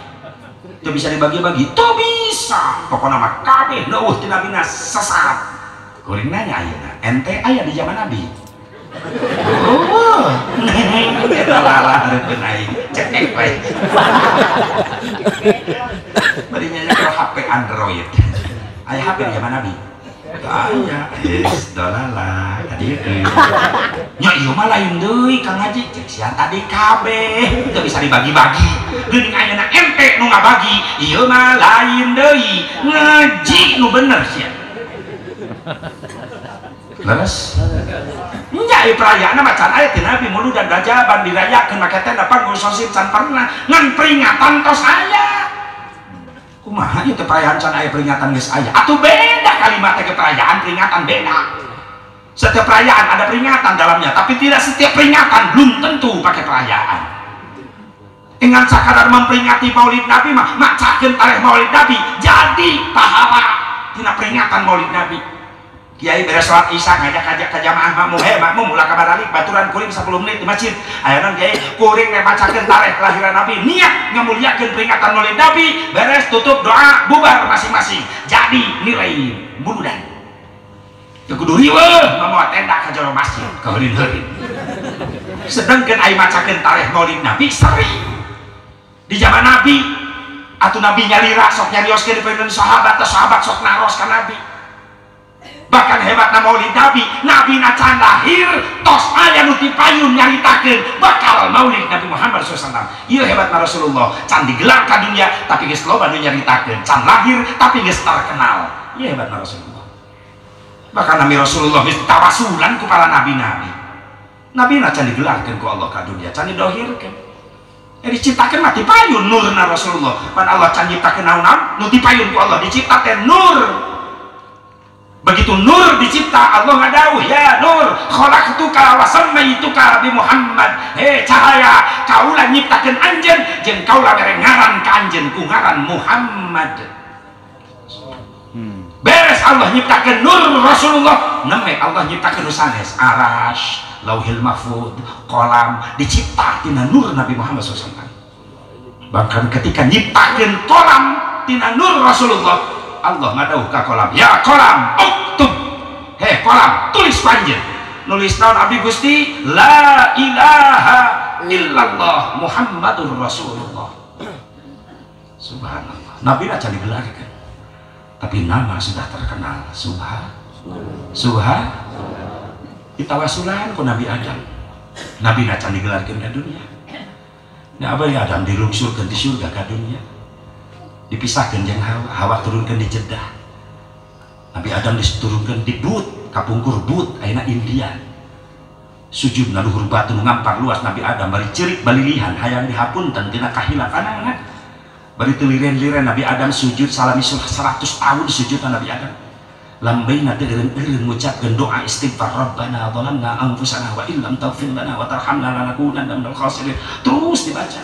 teu bisa dibagi-bagi teu bisa pokona mah kabeh nu eueuh ti nabina sesat kuring nanya ayeuna ente aya di zaman Nabi oh eta lala hareupeun aing cek bae bari nya kalau HP Android aya HP di zaman Nabi aya dolala tadi nya ieu mah lain deui Kang Haji cek sia tadi kabeh teu bisa dibagi-bagi geuning ayeuna ente nu ngabagi ieu mah lain deui ngaji nu bener sia leres nya perayaan macan aya ti Nabi mulu dan dajaban dirayakeun make tenda panggung sosis can pernah ngan peringatan tos aya kumaha ieu teh perayaan can aya peringatan geus aya atuh beda kalimat teh perayaan peringatan beda setiap perayaan ada peringatan dalamnya tapi tidak setiap peringatan belum tentu pakai perayaan dengan sakadar memperingati maulid Nabi mah macakeun tarikh maulid Nabi jadi pahala tina peringatan maulid Nabi Kiai beres sholat isya ngajak ke jamaah makmum ulah kabar alik baturan kuring 10 menit di masjid ayeuna Kiai kuring teh macakeun tarikh kelahiran Nabi niat ngamuliakeun peringatan maulid Nabi beres tutup doa bubar masing-masing jadi nilai buludan teu kudu riweuh mamawa tenda ka jero masjid ka heureun-heureun sedengkeun aya macakeun tarikh maulid Nabi seri di zaman Nabi atuh Nabi nyalira sok nyarioskeun di sahabat sok naros ka Nabi bahkan hebatna maulid Nabi na can lahir tos aya nu dipayun nyaritakeun bakal maulid Nabi Muhammad SAW ieu hebatna Rasulullah can digelar ka dunia tapi geus loba nu nyaritakeun can lahir tapi geus terkenal ieu hebatna Rasulullah bahkan Nabi Rasulullah geus tawasulan ku para nabi-nabi na can digelarkeun ku Allah ka dunia can didohirkeun diciptakeun mah dipayun nurna Rasulullah pan Allah can nyiptakeun naon nu dipayun ku Allah diciptakeun nur begitu nur dicipta Allah ngadawuh ya nur khalaqtuka wa sammaituka bi Muhammad cahaya kaula nyiptakeun anjeun jeung kaula mere ngaran ka anjeun ku ngaran Muhammad beres Allah nyiptakeun nur Rasulullah neme Allah nyiptakeun nu sanes arash lauhil mahfud qalam dicipta tina nur Nabi Muhammad SAW bahkan ketika nyiptakeun qalam tina nur Rasulullah Allah ngadauh ka kolam ya kolam uktub kolam tulis panjeun nulis naon abdi Gusti la ilaha illallah Muhammadur Rasulullah subhanallah Nabi aja digelarkeun tapi nama sudah terkenal subhan ditawasulan ku Nabi Adam Nabi aja digelarkeun ka dunia nah abah Adam dilungsurkeun di surga ka dunia dipisahkan jeung Hawa turunkan di Jeddah Nabi Adam diturunkan di But kapungkur But ayeuna India sujud na luhur batu nu ngampar luas Nabi Adam bari ceurik balilihan hayang dihapunten tina kahilafanana bari teu liren-liren Nabi Adam sujud salami 100 tahun sujud Nabi Adam lambaina teh eureun ngucapkeun doa istighfar rabbana dhalamna anfusana wa illam taghfir lana wa tarhamna lanakunanna minal khasirin terus dibaca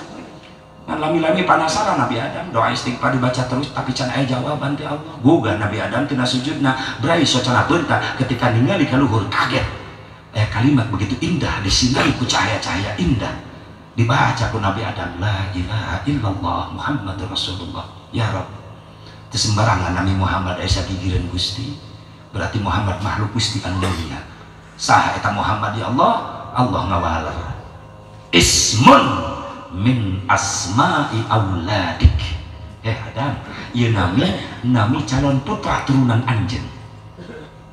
kan lami-lami penasaran Nabi Adam doa istighfar dibaca terus tapi can aya jawaban ti Allah gugah Nabi Adam tina sujudna berai socanatun ketika ningali ka luhur kaget kalimat begitu indah disinari ku cahaya-cahaya indah dibaca ku Nabi Adam la ilaha illallah Muhammadur Rasulullah ya Rabb teu sembarangan Nabi Muhammad aya sagigireun Gusti berarti Muhammad makhluk Gusti anu mulia saha eta Muhammad ya Allah Allah ngawalar ismun min asma'i auladik Adam ieu nami calon putra turunan anjeun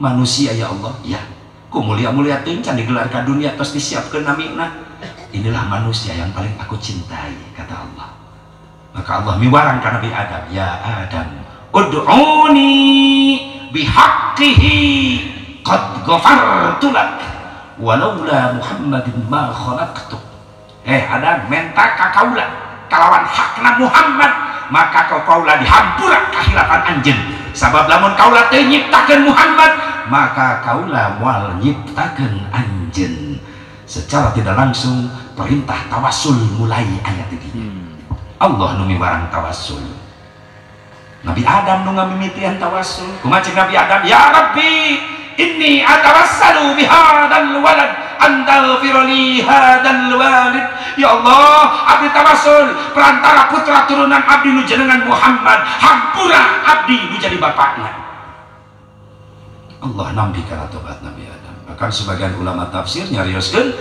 manusia ya Allah ya ku mulia-mulia teuing can digelar ka dunia tos disiapkeun namina inilah manusia yang paling aku cintai kata Allah maka Allah miwarang ka Nabi Adam ya Adam ud'uni bihaqqihi qad ghafartu lak walaula Muhammadin ma khalaqtuk Adam mentak ka kaula kalawan hakna Muhammad maka kaula dihampura kahilafan anjeun sabab lamun kaula teu nyiptakeun Muhammad maka kaula moal nyiptakeun anjeun secara tidak langsung perintah tawassul mulai ayat ini Allah nu miwarang tawassul Nabi Adam nu ngamimitian tawassul kumaha cek Nabi Adam ya Rabbi inni atawassalu bihadzal walad antaghfirli hadzal walid ya Allah abdi tawassul perantara putra turunan abdi nu jenengan Muhammad hampura abdi nu jadi bapakna Allah nampi kana tobat Nabi Adam bahkan sebagian ulama tafsir nyarioskeun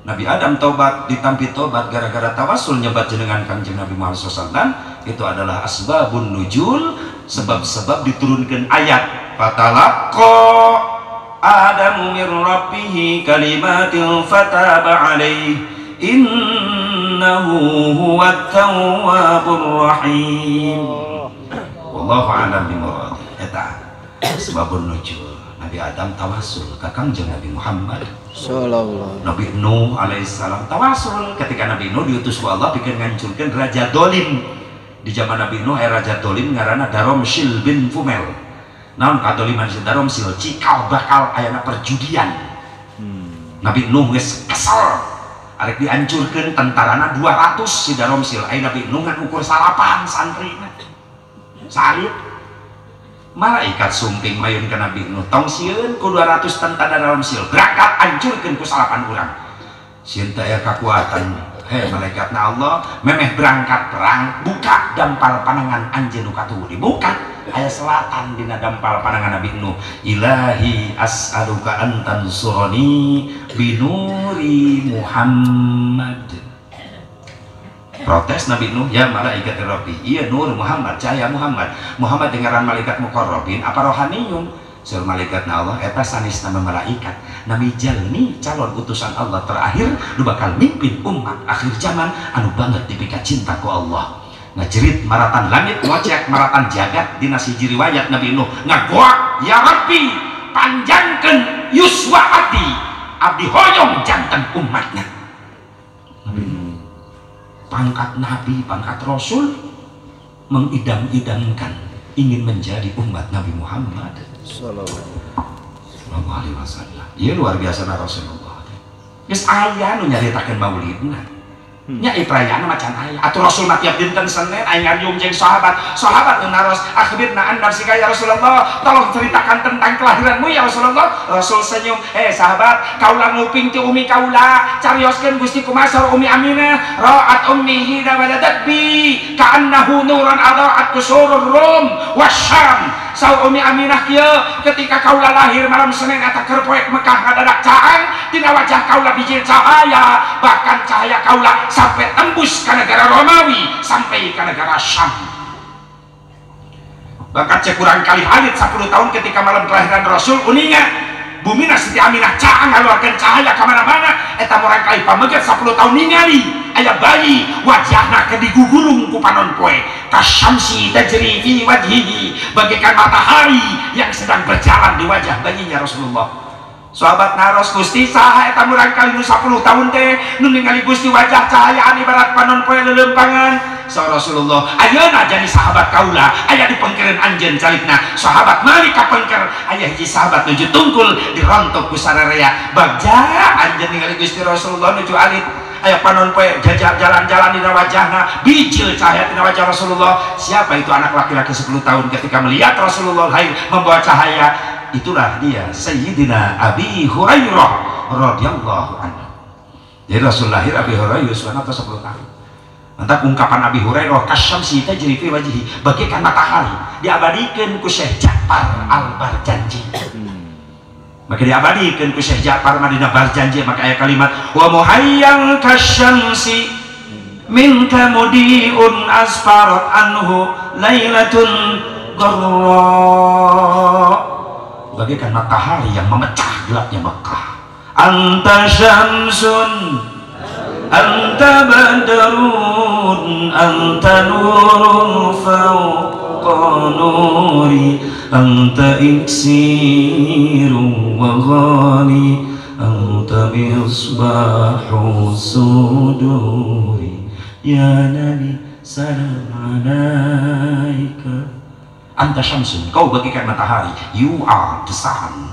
Nabi Adam tobat ditampi tobat gara-gara tawassul nyebat jenengan Kanjeng Nabi Muhammad SAW itu adalah asbabun nuzul sebab-sebab diturunkan ayat fatalaqqa Adamu min rabbih kalimatin fataba alaihi innahu huwat tawwabur rahim wallahu a'lam bimurad eta sebabun nuzul Nabi Adam tawassul ka Kanjeng Nabi Muhammad sallallahu Nabi Nuh alaihissalam tawassul ketika Nabi Nuh diutus ku Allah bikin ngancurkeun raja dolim di zaman Nabi Nuh raja dolim ngaranna Daromsil bin Fumel naon kadoliman si Daromsil cikal bakal ayana perjudian Nabi Nuh geus kesel arek dihancurkeun tentarana 200 si Daromsil aya Nabi Nuh ngan ukur salapan santrina salib malaikat sumping mayun ke Nabi Nuh tong sieun ku 200 tentara Daromsil berangkat hancurkeun ku salapan urang sieun teh aya kakuatan malaikatna Allah memeh berangkat perang buka dampal panangan anjeun nu katuhu dibuka aya selatan dina dampal panangan Nabi Nuh ilahi as'aluka an tansurani binuri Muhammad protes Nabi Nuh ya malaikat Rabbi iya nur Muhammad cahaya Muhammad dengaran malaikat muqarrabin apa rohaniyun sur malaikatna Allah eta sanis nama malaikat nami jalmi calon utusan Allah terakhir nu bakal mimpin umat akhir zaman anu banget dipika cinta ku Allah ngajerit maratan langit ngocek maratan jagat dina siji riwayat Nabi Nuh ngagoak ya Rabbi panjangkeun yuswa abdi hoyong janten umatnya Nabi Nuh pangkat Nabi pangkat Rasul mengidam-idamkan ingin menjadi umat Nabi Muhammad sallallahu alaihi wasallam ieu luar biasa Rasulullah geus aya nu nyaritakeun maulidna nya iprayana macan aya atuh Rasul mah tiap dinten Senin aya ngariung jeung sahabat nu naros akhbirna an nafsika ya Rasulullah tolong ceritakan tentang kelahiranmu ya Rasulullah Rasul senyum sahabat kaula nguping ti umi kaula carioskeun Gusti kumaha umi Aminah ra'at ummihi waladat bi ka'annahu nuran adaat kusurur rum wasyam saur umi Aminah kieu ketika kaula lahir malam Senin eta keur poek Mekah ngadadak caang tina wajah kaula biji cahaya bahkan cahaya kaula sampai tembus ke negara Romawi sampai ke negara Syam bahkan cek kurang kali halit 10 tahun ketika malam kelahiran Rasul uninga bumina Siti Aminah caang ngaluarkeun cahaya kemana-mana eta murang kali pameget 10 tahun ningali aya bayi wajahna ke digugurung ku panon poe kasyamsi tajri fi wajhihi bagaikan matahari yang sedang berjalan di wajah bayinya Rasulullah sahabat naros Gusti saha eta murang kali nu 10 tahun teh nu ningali Gusti wajah cahayaan ibarat panon poe leuleumpangan sa Rasulullah ayeuna jadi sahabat kaula aya di pengkereun anjeun calikna sahabat mali ka pengker aya hiji sahabat nuju tungkul dirontok ku sararea bagja anjeun ningali Gusti Rasulullah nuju alit aya panon poe jalan-jalan di wajahna bijil cahaya di wajah Rasulullah. Siapa itu anak laki-laki 10 tahun ketika melihat Rasulullah lahir membawa cahaya? Itulah dia Sayyidina Abi Hurairah radhiyallahu anhu. Jadi Rasul lahir Abi Hurairah usianya 10 tahun. Entah ungkapan Abi Hurairah kasyamsi tajri fi wajhi, bagaikan matahari diabadikan ku Syekh Ja'far Al-Barjanji. Maka diabadikan ku Syekh Ja'far Madinah Barjanji, maka ayat kalimat wa muhayyang kasyamsi minka mudiun asfarat anhu lailatun gharra, bagaikan matahari yang memecah gelapnya Mekah. Anta syamsun anta badrun anta nurun fawqa nuri anta iksiru wa ghani anta misbahu suduri ya Nabi salam alaika. Anta syamsun, kau bagaikan matahari, you are the sun.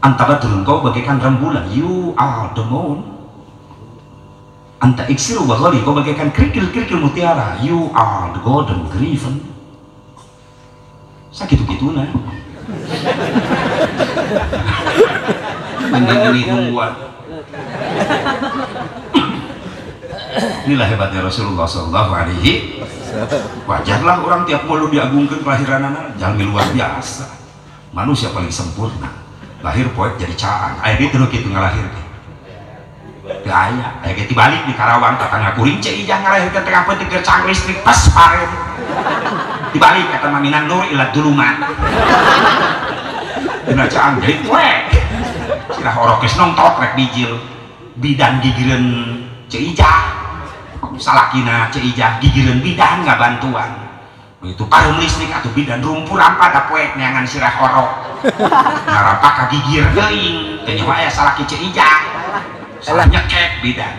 Anta badrun, kau bagaikan rembulan, you are the moon. Anta iksiru wa ghali, kau bagaikan kerikil-kerikil mutiara, you are the golden griffin. Sakitu-kitu nah. Ini nungguan. Inilah hebatnya Rasulullah Sallallahu Alaihi. Wajarlah orang tiap mulu diagungkan kelahiran anak, jangan luar biasa. Manusia paling sempurna. Lahir poek jadi caan. Ayah gitu gitu ngalahir. Ayah gitu balik di Karawang tetangga kuring cai jangan ngalahirkan tengah petik gercang listrik pas paren. Dibalik kata Maminan Nur ilat duluman. Dina caan jadi poek. Sirah orokes nongtok rek bijil. Bidan gigireun ceijah. Salakina ceijah gigireun bidan nggak bantuan. Itu parum listrik atau bidan rumpuran pada poek neangan sirah orok. Ngarapa gigir geuing teh nyawa aya salaki ceijah. Salah nyekek bidan.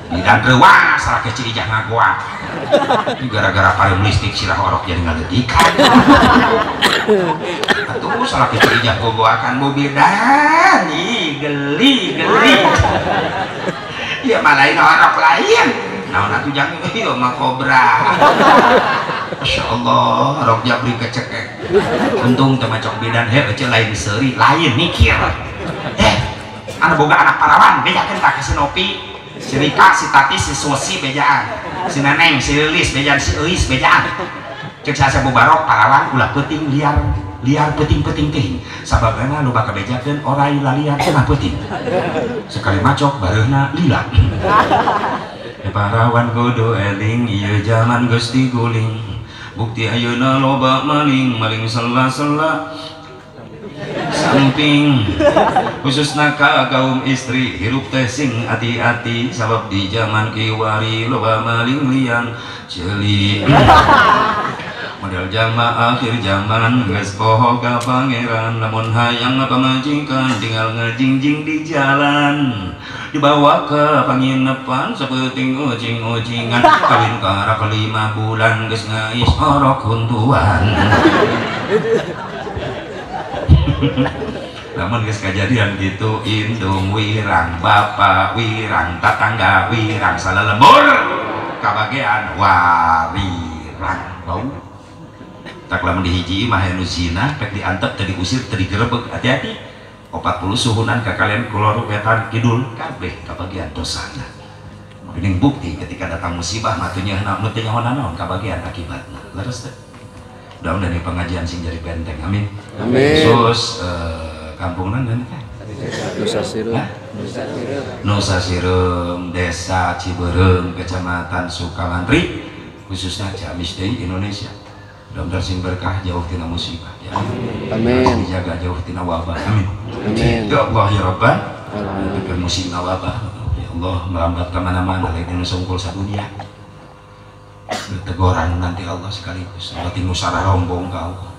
Bidan reuah salaki ceijah ngagoak. Itu gara-gara parum listrik sirah orok jadi ngaleudikan. Atuh salaki ceijah gogoakan mobil dan geli. Ya malain orok lain. Naon atuh jangan ieu mah kobra. Masyaallah orok jabri kecekek. Untung teh macok bidan he ece lain seuri, lain mikir. Anu boga anak parawan bejakeun tak si Nopi, si Rika, si Tati, si Sosi bejaan. Si Neneng, si Lilis bejaan, si Eis bejaan. Cek saya bobarok parawan ulah peuting liar peting-peting teh sababana loba kabejakeun orai laliar cenah peuting sekali macok bareuna lila. Parawan kudu eling ieu zaman geus diguling bukti ayeuna loba maling sela-sela samping khususna ka kaum istri hirup teh sing hati-hati sabab di zaman kiwari loba maling liang ceuli. Model jama akhir zaman geus poho ka pangeran namun hayang pamajikan tinggal ngajingjing di jalan dibawa ke panginapan saeuting ujing-ujingan kawin karak 5 bulan geus ngais orok huntuan. Namun geus kajadian gitu indung wirang bapak wirang tatangga wirang salelembur kabagean warirang bau. Tak lamun dihiji mah anu zina pek diantep teu diusir teu digerebeg hati-hati 40 suhunan ka kalian kulor wetan kidul kabeh kabagian dosana. Geuning bukti ketika datang musibah mah teu nyeuna nu teu nyaho naon kabagian akibatna. Leres teh. Mudah-mudahan pengajian sing jadi benteng. Amin. Amin. Khusus kampungna dan teh Nusa Sireum, Desa Ciberem, Kecamatan Sukamantri, khususnya Ciamis deui Indonesia. Mudah-mudahan sing berkah jauh tina musibah ya. Amin. Dijaga jauh tina wabah. Amin. Amin. Ya Allah ya Rabbana. Amin. Musibah wabah. Ya Allah merambat ke mana-mana lain sungkul sadunia. Teguran nanti Allah sekaligus. Berarti nusara rombong kau.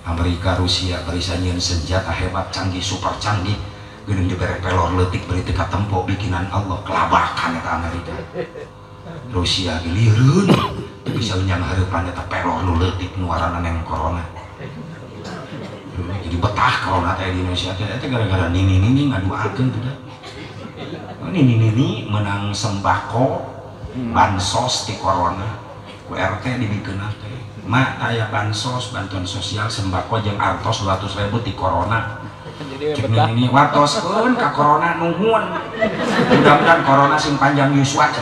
Amerika, Rusia, barisanyeun senjata hebat canggih super canggih. Geuning dibere pelor leutik beri teka tempo bikinan Allah kelabakan eta Amerika. Rusia gilireun bisa nyang hareupan eta pelor nu leutik nu ngaranna neng corona. Jadi betah corona teh di Indonesia teh eta gara-gara nini-nini ngaduakeun budak. ini menang sembako bansos di corona WRT dibikin teh mak aya bansos bantuan sosial sembako jeung artos 200.000 di corona cek ini watoskeun ka corona nuhun mudah-mudahan corona sing panjang yuswa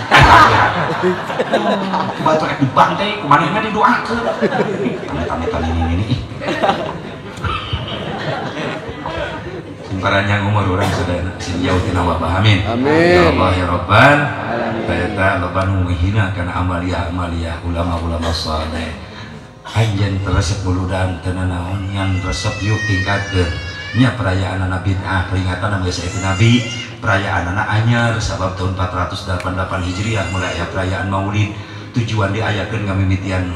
batu rek dibantai kumanehna didoakeun amit-amit ini simparanya umur orang sedana sin jauh tina wabah amin ya Allah ya Rabbal eta loba nu menghina kana amalia ulama-ulama saleh anjeun resep buludan teu naon yang resep yuk tingkatkeun nya perayaan anak bid'ah peringatan nama Sayyidina Nabi perayaan anak anyar sabab tahun 488 Hijriah mulai aya perayaan Maulid tujuan diayakeun ngamimitian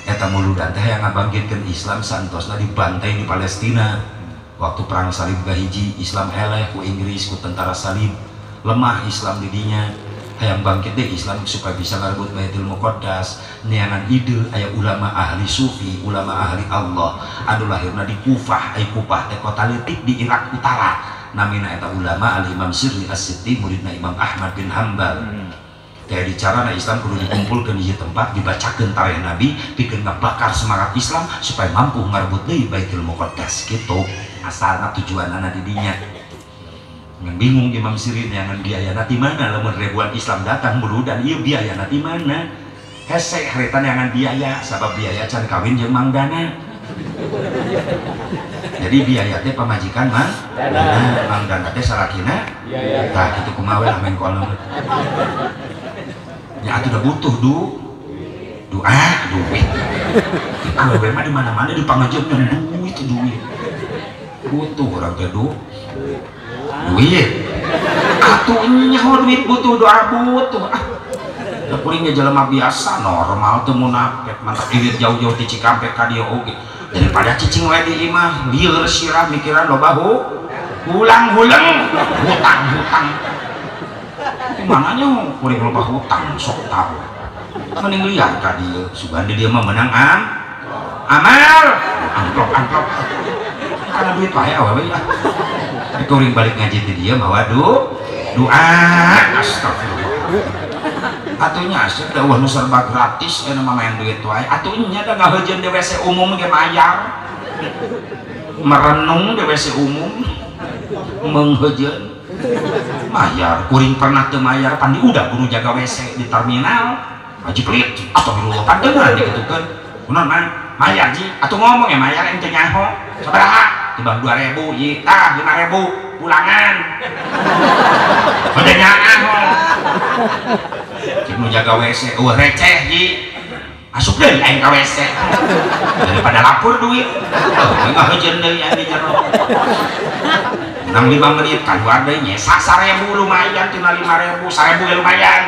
eta muludan teh yang ngabangkitkeun Islam santosna dibantai di Palestina waktu perang salib gahiji Islam eleh ku Inggris ku tentara salib lemah Islam didinya hayang bangkit deh Islam supaya bisa ngarebut Baitul Muqaddas neangan ide aya ulama ahli sufi ulama ahli Allah anu lahirna di Kufah Kufah teh kota leutik di Irak Utara namina eta ulama Al Imam Sirri As-Sitti muridna Imam Ahmad bin Hanbal teh dicarana Islam kudu dikumpulkeun di tempat dibacakeun tarikh Nabi pikeun ngabakar semangat Islam supaya mampu ngarebut deui Baitul Muqaddas kitu asalna tujuanana di dinya yang bingung Imam Sirin yang biaya nanti mana lamun ribuan Islam datang muludan iya biaya nanti mana hese haretan yang biaya sabab biaya can kawin jeung Mang Dana jadi biaya teh pamajikan Mang Mang Dana teh salakina tah kitu kumaha lah men kono nya atuh udah butuh duit awewe mah di mana-mana di pangajian duit butuh orang teh duit atuhnya duit butuh doa butuh kuringnya jelema biasa normal teu munafik mantap irit jauh-jauh ti Cikampek ka dieu oge daripada cicing we di imah lieur sirah mikiran loba hulang-hulang hutang mananya kuring loba hutang sok tahu mending liar ka dieu sugan di dieu mah menang amal amplop karena duit wae awewe ya kuring balik ngaji di dia bawa doa astagfirullah atunya asik da nu serba gratis anu main duit wae atunya da ngaheujeun di WC umum ge mayar merenung di WC umum mengheujeun mayar kuring pernah teu mayar pandi udah kudu jaga WC di terminal haji pelit astagfirullah panteungan dikitukeun kunaon man mayar ji atuh ngomong ya mayar ente nyaho sabaraha timbang 2.000 yita 5.000 pulangan udah nyaang cik nu jaga WC receh ji asup deh aing ka WC daripada lapor duit enggak heujeun deui aya di jero 6-5 menit keluar deui nyesa 1.000 lumayan tina 5.000 1.000 ge lumayan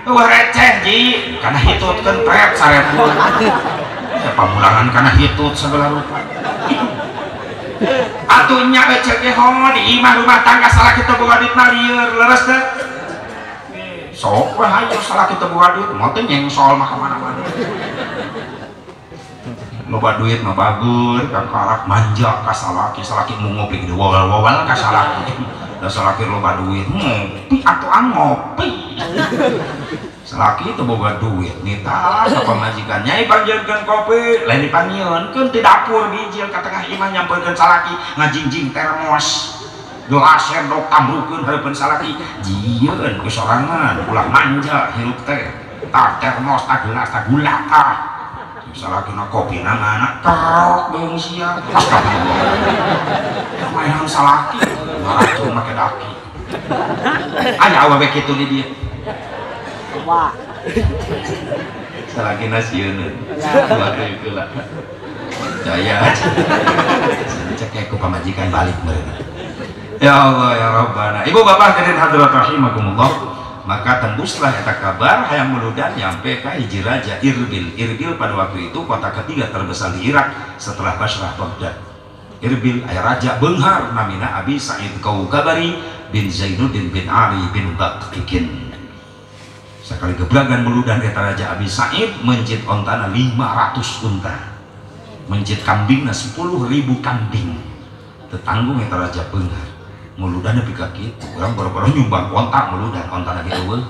receh ji kana hitutkeun prep 1.000 pamulangan kana hitut segala rupa atunya ecek ge di imah rumah tangga salah kita boga duit lieur leres teh sok we hayu salah kita boga duit moh teh nyengsol mah ka mana-mana loba duit mah bagur kan karak manja ka salaki mu ngopi gede wawal-wawal ka salaki da salaki loba duit ngopi atuh ngopi salaki itu boga duit nita ka pamajikan nyai panjenengan kopi lain dipanyieunkeun ti dapur bijil ka tengah imah nyampeurkeun salaki ngajingjing termos gelas sendok tambrukeun hareupeun salaki jieun ku sorangan ulah manja hirup teh tah termos tah gelas tah gula tah salakina kopina ngana kerok beung sia astagfirullah mainan salaki ngaracun make daki aya awewe kitu di dieu wah salaki nasieun waduh itulah daya cek ku pamajikan balik meureun ya Allah ya Rabbana ibu bapak hadirin hadirat rahimakumullah maka tembuslah eta kabar hayang muludan nyampe ka hiji raja Irbil pada waktu itu kota ketiga terbesar di Irak setelah Basrah Baghdad Irbil aya raja beunghar namina Abi Sa'id Kaukabari bin Zainuddin bin Ali bin Baqikin sekali gebragan muludan eta raja Abi Sa'id mencit ontana 500 unta mencit kambingna 10.000 kambing tetanggung eta raja beunghar muludan tapi gitu orang baru-baru nyumbang kontak muludan kontak lagi eueuh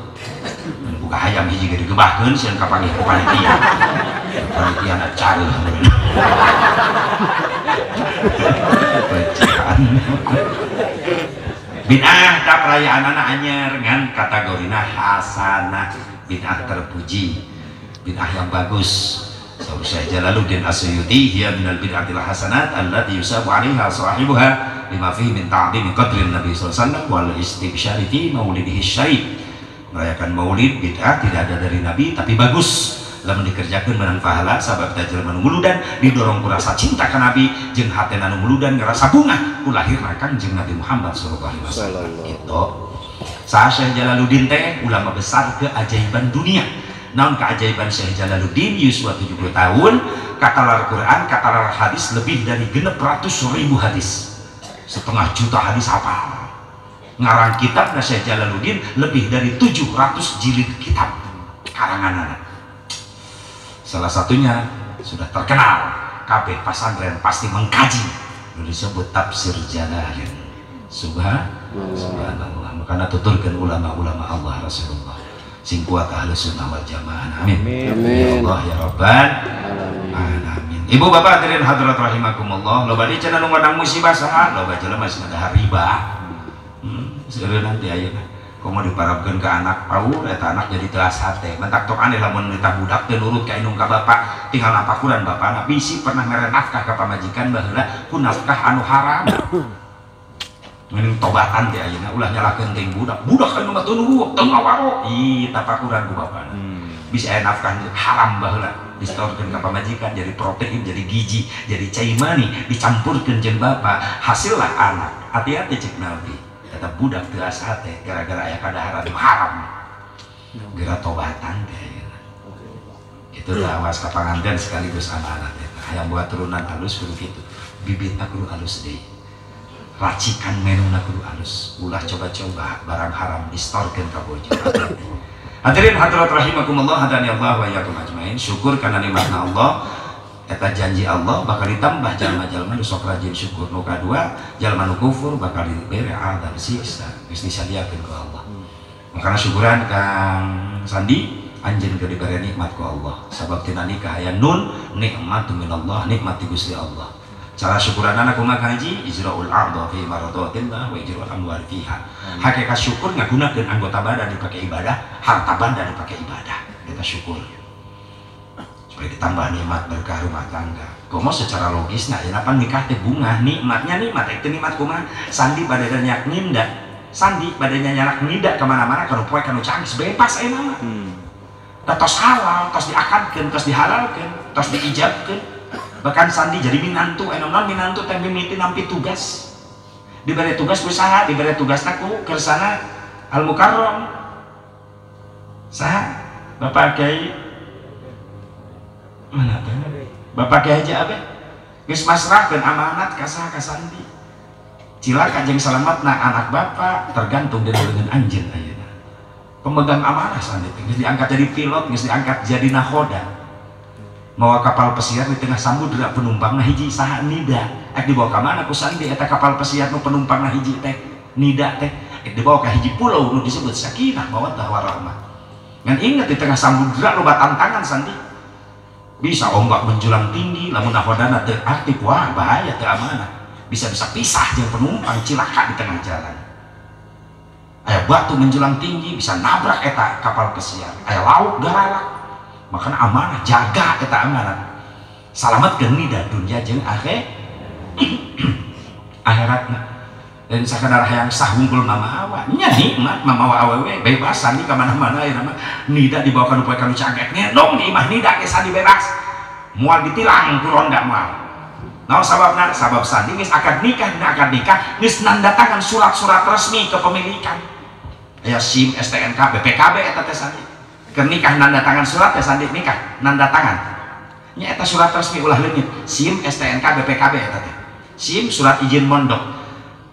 buka hayam hiji ge digebahkeun sieun ka panitia na careuh bid'ah tak perayaanana anyar ngan kategorina hasanah bid'ah terpuji bid'ah yang bagus. Saur Syekh Jalaluddin As-Suyuti hiya minal bid'atil hasanat allati yusabu 'alaiha sahibuha lima fihi min ta'dhimi qadrin Nabi sallallahu alaihi wasallam wal istibsyari fi maulidihi syarif. Merayakan maulid bid'ah tidak ada dari Nabi tapi bagus lamun dikerjakeun meunang pahala sabab ta jelema nu muludan didorong ku rasa cinta ka Nabi jeung hatena nu muludan ngerasa bungah ku lahirna Kangjeng Nabi Muhammad sallallahu alaihi wasallam. Kitu. Saha Syekh Jalaluddin teh ulama besar keajaiban dunia. Naon keajaiban Syekh Jalaluddin yuswa 70 tahun katalar Quran katalar hadis lebih dari 600.000 hadis setengah juta hadis hafal ngarang kitab Syekh Jalaluddin lebih dari 700 jilid kitab karangan salah satunya sudah terkenal kabeh pasantren pasti mengkaji disebut tafsir Jalalain subhanallah makanya tuturkan ulama-ulama Allah Rasulullah sing kuat ahlus sunnah wal jamaah amin ya Allah ya Rabbal alamin. Ibu bapak hadirin hadirat rahimakumullah loba di cenah nu ngadang musibah saha loba jelema masih ada riba seureun nanti ayeuna komo diparabkeun ka anak pau eta anak jadi telas hate mentak tok aneh lamun nitah budak teu nurut ka indung ka bapak tinggal napakuran bapana bisi pernah mere nafkah ka pamajikan baheula ku nafkah anu haram mending tobatan teh ayeuna ulah nyalakeun teh budak anu mah teu nurut teu ngawaro ih tapakuran ku bapana bisa aya nafkah haram baheula distorkeun ka pamajikan jadi protein jadi gizi jadi cai mani dicampurkeun jeung bapa hasillah anak hati-hati cek Nabi eta budak teu asa teh gara-gara aya kadaharan haram geura tobatan teh ayeuna kitu teh awas ka panganten sekaligus amanah teh hayang buat turunan halus kudu kitu bibitna kudu halus deui racikan menuna kudu halus ulah coba-coba barang haram distorkeun ka bojo hadirin hadirat rahimakumullah hadani Allah wa iyyakum ajmain syukur karena nikmatna Allah eta janji Allah bakal ditambah jalma-jalma nu sok rajin syukur nu kadua jalma nu kufur bakal diberi azab siksa geus disadiakeun ku Allah makana syukuran Kang Sandi anjeun keur diberi nikmat ku Allah sabab tina nikah aya nun nikmatun minallah nikmat ti Gusti Allah cara syukuran anak kumaha haji ijraul ardha fi maradatillah wa ijraul amwal fiha hakikat syukur ngagunakeun anggota badan dipake ibadah harta banda dipake ibadah kita syukur supaya ditambah nikmat berkah rumah tangga komo secara logis nah ya apa nikah teh bunga nikmatnya nikmat itu nikmat kumaha sandi badannya nyak ninda sandi badannya nyak ninda kemana-mana kalau poe kanu cangis bebas mah tos halal tos diakadkeun tos dihalalkeun tos diijabkeun bahkan sandi jadi minantu enon minantu teh mimiti nampi tugas diberi tugas usaha diberi tugas naku kersana al mukarram saha Bapak Kiai mana teh Bapak Kiai Haji Abe geus masrahkeun amanat ka saha ka sandi cilaka jeung salametna anak bapak tergantung dengan anjeun ayeuna pemegang amanah sandi geus diangkat jadi pilot geus diangkat jadi nahoda mawa kapal pesiar di tengah samudra penumpangna hiji saha nida dibawa ka mana ku sandi eta kapal pesiar nu penumpangna hiji teh nida teh dibawa ka hiji pulau nu disebut sakinah mawaddah warahmah ngan inget di tengah samudra loba tantangan sandi bisa ombak menjulang tinggi lamun nahodana teu aktif wah bahaya teu amanah bisa-bisa pisah jeung penumpang cilaka di tengah jalan aya batu menjulang tinggi bisa nabrak eta kapal pesiar aya laut garalak makanya amanah jaga kita amanah salametkeun nida dunya jeung akhiratna dan sakadar hayang sah wungkul mamawa nya nikmat mamawa awewe bebas sandi ka mana-mana ayeuna mah nida dibawa ka nu poe kanu caget ngendong di imah nida ge sandi bebas moal ditilang ku ronda moal naon sababna sabab sandi geus akad nikah geus nanda tangan surat-surat resmi kepemilikan aya SIM STNK BPKB eta teh sandi keur nikah nanda tangan surat ya sandi nikah nanda tangan nya eta surat resmi ulah leungit SIM STNK BPKB eta teh SIM surat izin mondok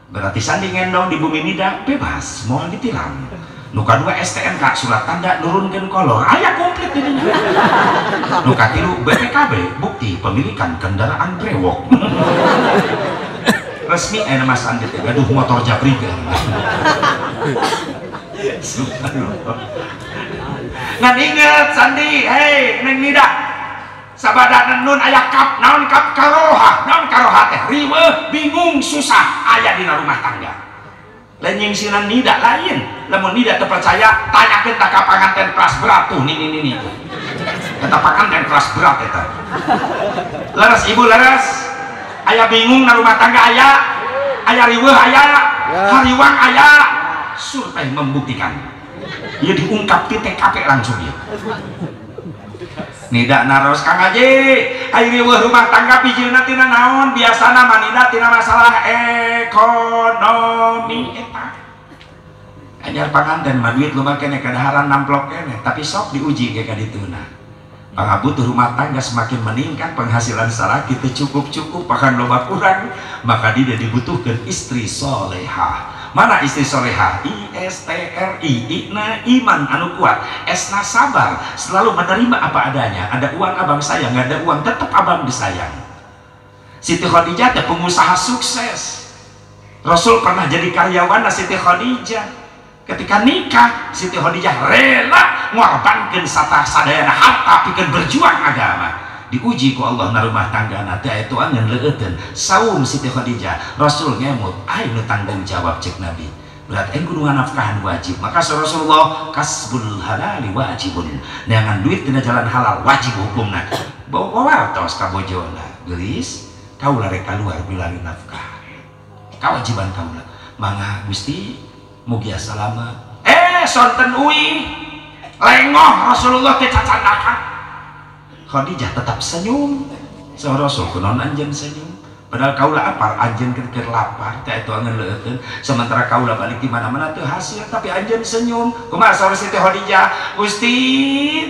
berarti sandi ngendong di bumi nida bebas moal ditilang nu kadua STNK surat tanda nurunkeun kolor aya komplit di dinya nu katilu BPKB bukti pemilikan kendaraan brewok resmi nama Sandi teh gaduh motor jabrigan. Ngan inget Sandi, hei Neng Nida sabada nun aya kap naon kap karoha teh riweuh bingung susah aya dina rumah tangga. Lain yang sinan Nida lain, lamun Nida teu percaya tanyakeun ka panganten kelas berat tuh nih. Eta panganten kelas berat eta. Laras ibu laras, aya bingung na rumah tangga aya riweuh aya, hariwang aya, survei membuktikan. Ieu diungkap di TKP langsung ya. Nida naros Kang Haji, aya riweuh rumah tangga pijieuna tina naon? Biasana mah Nida tina masalah ekonomi eta. Anyar panganten mah duit lumah kene kadaharan namplok kene, tapi sok diuji ge ka dituna. Pangabutuh rumah tangga semakin meningkat, penghasilan saraki teu cukup pakan loba kurang, maka dia dibutuhkan istri solehah. Mana istri solehah? ISTRI, Ina iman anu kuat, Esna sabar, selalu menerima apa adanya. Ada uang abang sayang, nggak ada uang tetap abang disayang. Siti Khadijah teh pengusaha sukses. Rasul pernah jadi karyawan Siti Khadijah. Ketika nikah, Siti Khadijah rela ngorbankeun sadayana harta pikeun berjuang agama. Diuji ku Allah na rumah tanggana teh itu angeun leueuteun saum Siti Khadijah. Rasul ngemut ai nu tanggung jawab cek Nabi. Berarti aing kudu nganafkahan wajib. Maka Rasulullah kasbul halali wajibun. Neangan duit tina jalan halal wajib hukumna. Bawa wartos ka bojona. Geulis kaula rek kaluar bilari nafkah. Kewajiban kaula. Mangga Gusti mugia salamet. Sonten uwi lengoh Rasulullah teh cacandakan. Khadijah tetap senyum. Sa Rasul kunaon anjeun senyum? Padahal kaula apal anjeun keur lapar, teh itu angeun leueuteun. Sementara kaula balik di mana-mana teu hasil, tapi anjeun senyum. Kumaha saur Siti Khadijah? Gusti,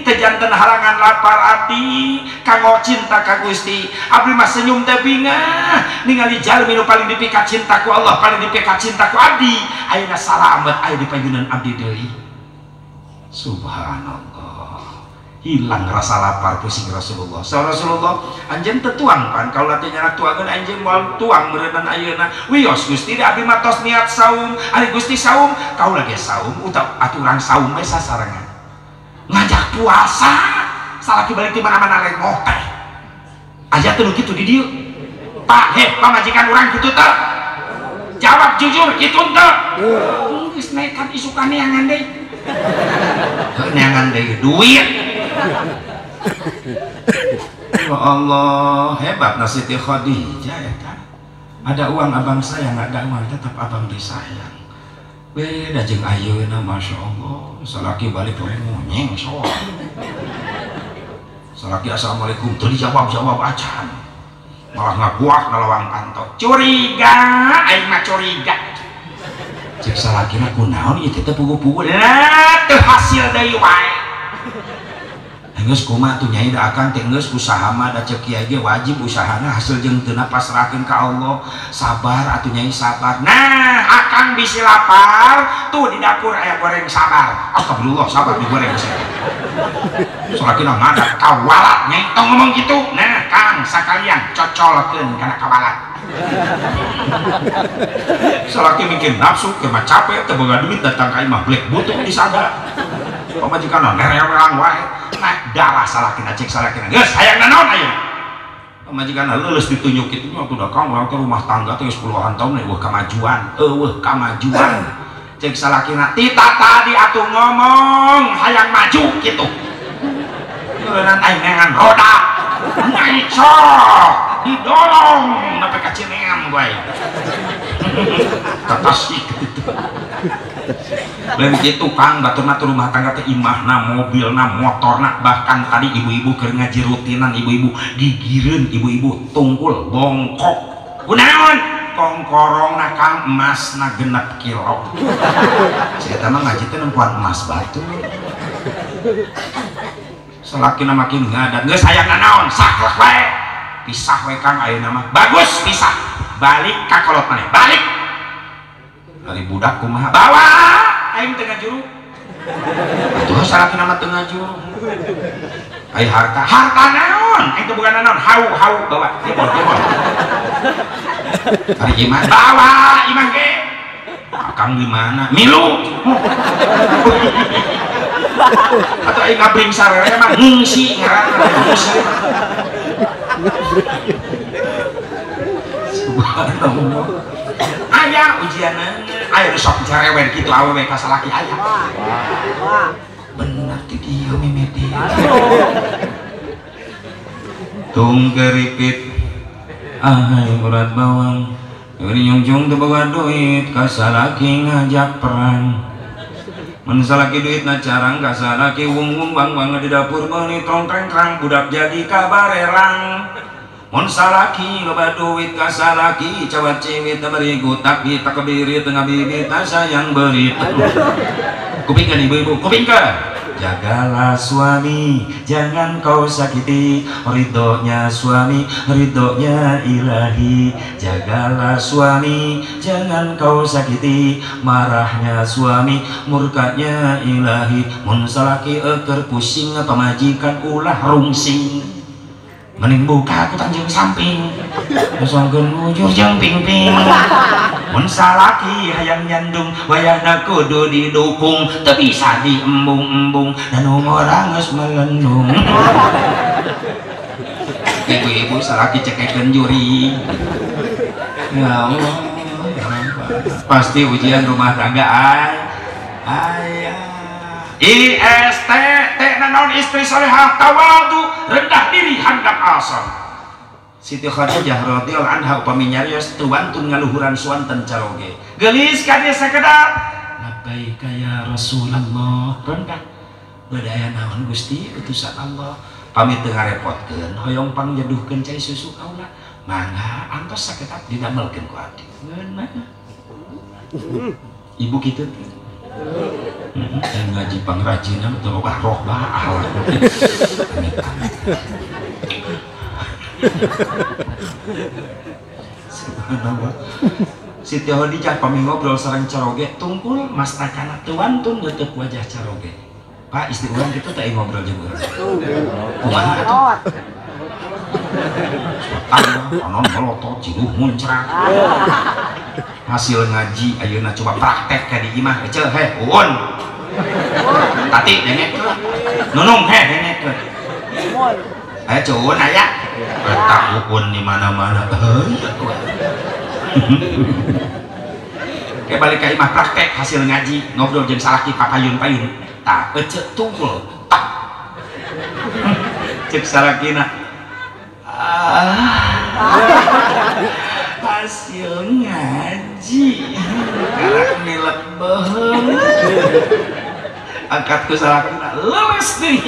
teh janten halangan lapar abdi, kanggo cinta ka Gusti. Abdi mah senyum teh bingah, ningali jalmi nu paling dipikat cinta ku Allah, paling dipikat cinta ku abdi. Ayeuna salamet aya di panjenengan abdi deui. Subhanallah. Hilang rasa lapar pusing Rasulullah. Rasulullah anjeun teu tuang pan kaula teh nyarak tuangeun anjeun moal tuang meureunna ayeuna. Wios Gusti da abdi mah tos niat saum, ari Gusti saum, kaula ge saum utak aturan saum we sasarengan. Ngajak puasa, salaki balik di mana-mana lengoh teh. Aya teh nu kitu di dieu. Pak, pamajikan urang kitu teh. Jawab jujur kitu teh. Geus nekat isukan neangan deui. Neangan deui duit. Ya Allah, hebat Siti Khadijah ya kan. Ada uang abang sayang, nggak ada uang tetap abang disayang. Beda jeung ayeuna masya Allah. Salaki balik we monyeng soal. Salaki assalamualaikum teu dijawab acan. Malah ngaguak nalawang kantor. Curiga, aing mah curiga. Cek salakina kunaon ieu teh pugu-pugu. Nah, teu hasil deui wae. Geus kumaha tuh nyai da akang teh geus usaha mah da cek kiai ge wajib usahana hasil jeung teu pasrahkeun ka Allah. Sabar atuh nyai sabar. Nah, akang bisi lapar tuh di dapur aya goreng sabar. Astagfirullah sabar digoreng sih. Salakina ngadat kawalat nyai tong ngomong gitu. Nah, Kang sakalian cocolkeun kana kawalat. Salaki mikir nafsu ke mah capek teu boga duit datang ka imah blek butuh disada. Pamajikanna nerewang wae. Nah, darah salakina cek salakina. Geus hayang naon ayeuna? Pamajikanna leuleus ditunjuk kitu mah kudu kang urang teh rumah tangga teh geus puluhan taun eueuh kamajuan. Cek salakina tita tadi atuh ngomong hayang maju kitu. Meureunna aing nengan roda. Naik sok didorong sampai ka cineam bae. Tatasik kitu. Lain gitu Kang baturna tuh rumah tangga teh imahna mobilna motorna bahkan tadi ibu-ibu keur ngaji rutinan ibu-ibu digireun ibu-ibu tungkul bongkok kunaon kongkorongna Kang emasna 6 kilo. Saya mah ngaji teh nempuan emas batu. Salakina makin ngadat geus hayang naon saklek wae pisah we Kang ayeuna mah bagus pisah balik ka kolot maneh balik dari budak kumaha bawa aing teu ngajuru atuh salakina mah teu ngajuru ai harta naon naon itu bukan naon hau bawa jebol hari iman bawa iman ke akang gimana milu atau aing ngabring sarere mah ngungsi subhanallah aya ujianna aya sok cerewet kitu awewe ka salaki aya bener ti dieu mimiti tung keripit ahai urat bawang Yuri nyungjung teu bawa duit ka salaki ngajak perang mun salaki duit na carang ka salaki wung bang di dapur meuni trong-treng-trang budak jadi kabarerang mun salaki loba duit ka salaki cawat cewek teu beri gutak di takbiri tengah bibit sayang beri kupingkeun ibu-ibu kupingkeun jagalah suami jangan kau sakiti ridhonya suami ridhonya ilahi jagalah suami jangan kau sakiti marahnya suami murkanya ilahi mun salaki eker pusing pamajikan ulah rungsing mending buka aku tanjung samping songkeun bujur jeung pingping mun salaki hayang nyandung wayahna kudu didukung teu bisa diembung-embung dan orang geus melendung ibu-ibu salaki cekekeun juri ya Allah pasti ujian rumah tangga aya IST naon istri salehah tawadu rendah diri handap asal Siti Khadijah radhiyallahu anha upami nyarios tuantun ngaluhuran suanten caroge geulis ka dieu sakedap labbaika ya Rasulullah rendah badaya naon Gusti utusan Allah pamit teu ngarepotkeun hoyong pangnyeduhkeun cai susu kaula mangga antos sakedap didamelkeun ku abdi ibu kitu dan ngaji pangrajinan atau roh baal subhanallah Siti Khadijah pami ngobrol sareng caroge tungkul mas takana tuantun ngeuteup wajah caroge Pak istri urang kitu teh ngobrol jeung urang kumaha atuh anon melotot ciduh muncrat hasil ngaji ayeuna coba praktek ka di imah ecel he uun tati dengek nunung he dengek aya cuun aya eta uun di mana-mana kayak balik ke imah praktek hasil ngaji ngobrol jeung salaki papayun-payun tah ecel tunggul tak cek salakina hasil ngaji karena nilai bohong angkat ke salakina lemes nih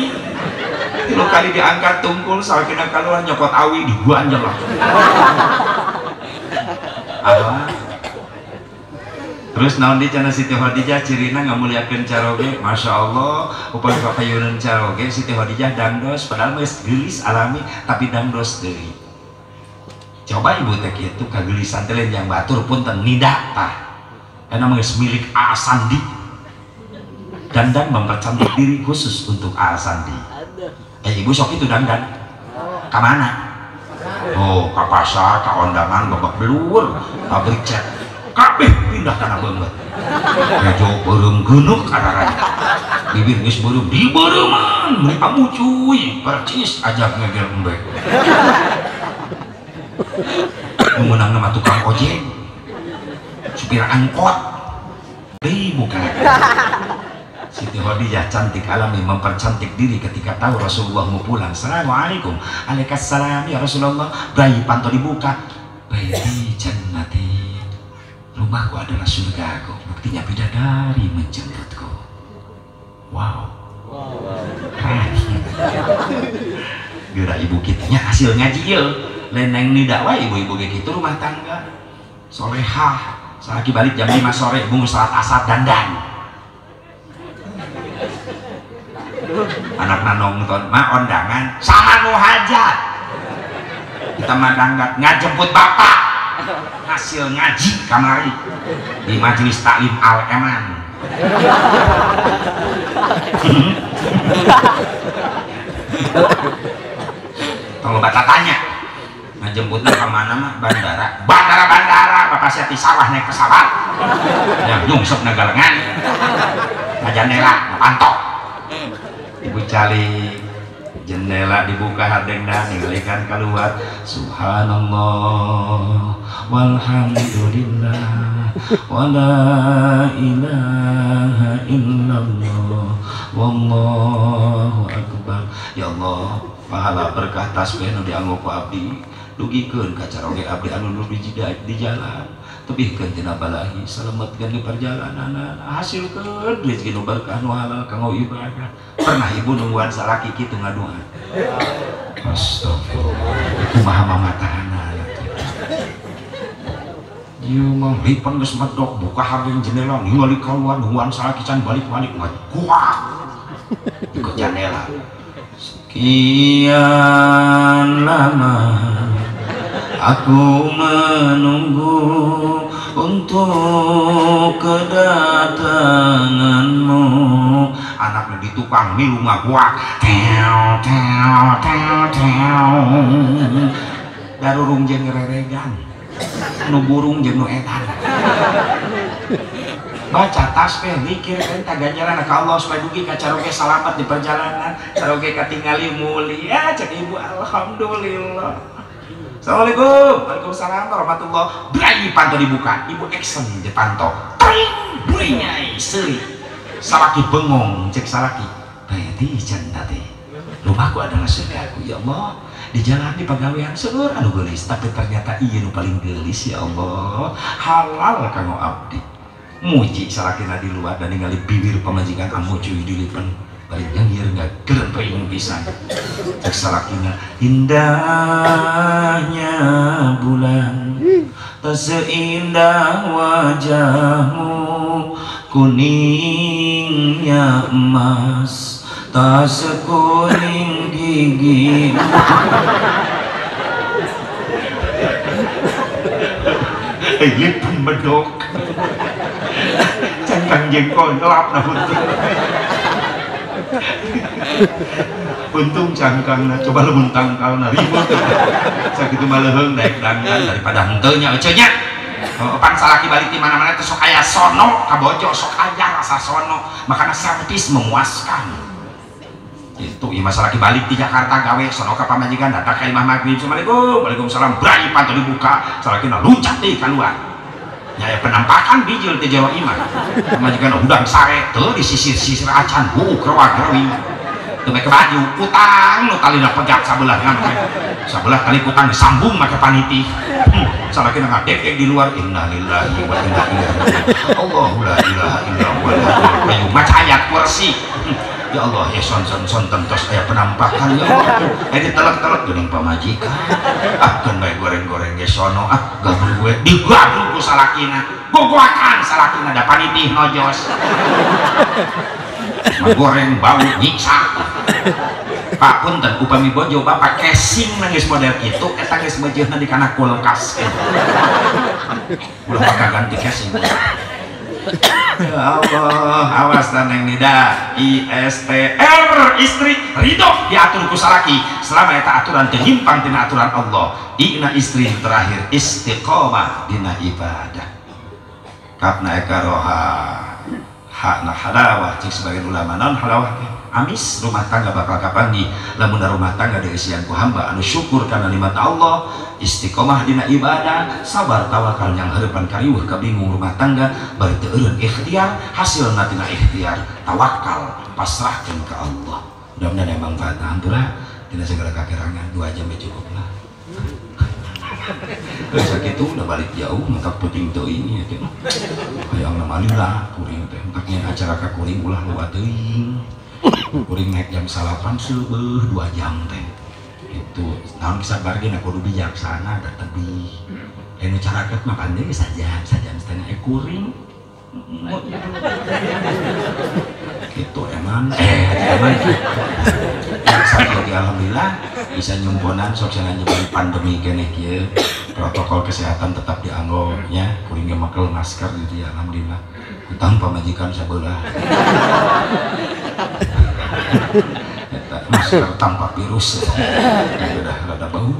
3 kali diangkat tungkul salakina keluar nyokot awi di gua anjelah terus naon di cenah Siti Khadijah cirina ngamuliakeun caroge Masya Allah upami papayunan caroge Siti Khadijah dangdos padahal geus geulis alami tapi dangdos deui coba ibu teh kitu kagelisan teh yang batur punten nida tah eta mah geus milik A Sandi dandan mempercantik diri khusus untuk A Sandi ibu sok itu dandan ka mana oh ka pasar ka ondangan babak belur pabrik cat kabeh pindah tanah beungeut hejo beureum geunuk kararanya bibir geus beureum di beureuman meuli pamucuy percis ajak ngegel embek menang nama tukang ojek supir angkot bukan Siti Khadijah cantik alami mempercantik diri ketika tahu Rasulullah mau pulang. Assalamualaikum. Waalaikumsalam ya Rasulullah. Bayi panto dibuka. Bayi jannati. Rumahku adalah surgaku. Buktinya bidadari menjemputku. Wow. Keren. Geura ibu kitanya hasil ngaji ieu. Leneng nida wae ibu-ibu gitu rumah tangga. Solehah. Salaki balik jam 5 sore bungu salat asar dandan. Anak nonton mah ondangan saha nu hajat kita mah danggat ngajemput bapak hasil ngaji kamari di majelis taklim Al-Eman kalau bata tanya ngajemputna ke mana mah bandara bapak sia ti sawah naik pesawat yang nyungsep nagalengan ngajandela pantok ibu cali jendela dibuka hadengna ninggalikan keluar subhanallah walhamdulillah wala ilaha illallah wallahu akbar. Ya Allah, pahala berkah tasbih nu dianggo ku abdi dugikeun ka caroge abdi anu nu di jalan tebihkeun tina balahi salametkeun di perjalanan hasilkeun rezeki nu berkah nu halal kanggo ibadah. Pernah ibu nungguan salaki kitu ngaduan astagfirullah kumaha mamatahana ieu mah lipan geus medok buka hardeng jendela ningali keluar nungguan salaki can balik-balik mah kuat ke jendela. Sekian lama aku menunggu untuk kedatanganmu. Anaknya di tukang milu ngaguak teo teo teo teo darurung jeung reregan nu burung jeung nu edan baca tasbih mikir kan ganjaran ka Allah supaya dugi ka caroge salamet di perjalanan caroge katingali muli ya cek ibu alhamdulillah. Assalamualaikum. Waalaikumsalam warahmatullah. Brai panto dibuka ibu action di panto pring brai seuli salaki bengong cek salaki berarti janda teh rumahku adalah surgaku ya Allah di jalan di pagawean seueur anu geulis tapi ternyata ieu nu paling geulis ya Allah halal kanggo abdi muji salakina di luar dan ningali bibir pamajikan amu cuy dilipen balik nyengir nggak gerempeng pisan cek salakina indahnya bulan tak seindah wajahmu kuningnya emas tak sekuning gigi lipen bedok cangkang jengkol gelap nah untung cangkang nah coba lu tangkal nah ribut sakitu maleheng daek dangdan daripada henteunya ecenya pan salaki balik di mana-mana itu sok aya sono kabojo sok aya rasa sono makanya servis memuaskan itu ieu salaki balik di Jakarta gawe sono ka pamajikan datang ka imah maghrib assalamualaikum waalaikumsalam brai panto dibuka salakina luncat deui keluar nyaya penampakan bijil teh Jawa imah pamajikan udang sare teu disisir-sisir acan kerwa-kerwi teu make baju utang nu talina pegat sabelah sabelah kali utang disambung make paniti salakina ngadek di luar innalillahi wa inna ilaihi raji'un Allahu la ilaha illallah ayo maca ayat kursi ya Allah ya son tentos aya penampakan ya Allah ini telek-telek geuning pamajikan keun bae goreng-goreng ge sono gabung gue digabung ku salakina gogoakan salakina da panitih nojos goreng bau nyiksa Pak punten upami bojo bapak casing nangis model itu eta geus meujeunna di kana kulkas ulah bakal ganti casing ya Allah awas neng nida ISTR istri ridho diatur ku salaki selama eta aturan teu nyimpang tina aturan Allah ina istri terakhir istiqomah dina ibadah kapna eka roha hakna halawah cik sebagian ulama non halawah amis rumah tangga bakal kapangi lamun rumah tangga diisian ku hamba anu syukur karena nikmat Allah istiqomah dina ibadah sabar tawakal yang heurepan karieuh kabingung rumah tangga bari teu eureun ikhtiar hasilna tina ikhtiar tawakal pasrahkeun ka Allah mudah-mudahan ada manfaat hampura tina segala kakerangan 2 jam cukup lah sakitu udah balik jauh mentak penting teuing ya teh hayang namalila kuring teh entaknya acara ka kuring ulah loba teuing kuring naik jam 8 seubeuh 2 jam teh itu naon sabar ge kudu bijaksana da tebih anu caraket mah pandai saja setengah kuring gitu emang sakit alhamdulillah bisa nyumponan sok cenah nyebarin pandemi keneh kieu protokol kesehatan tetap dianggo nya kuring ge makel masker gitu ya alhamdulillah utang pamajikan sabelah masker tanpa virus udah rada bau.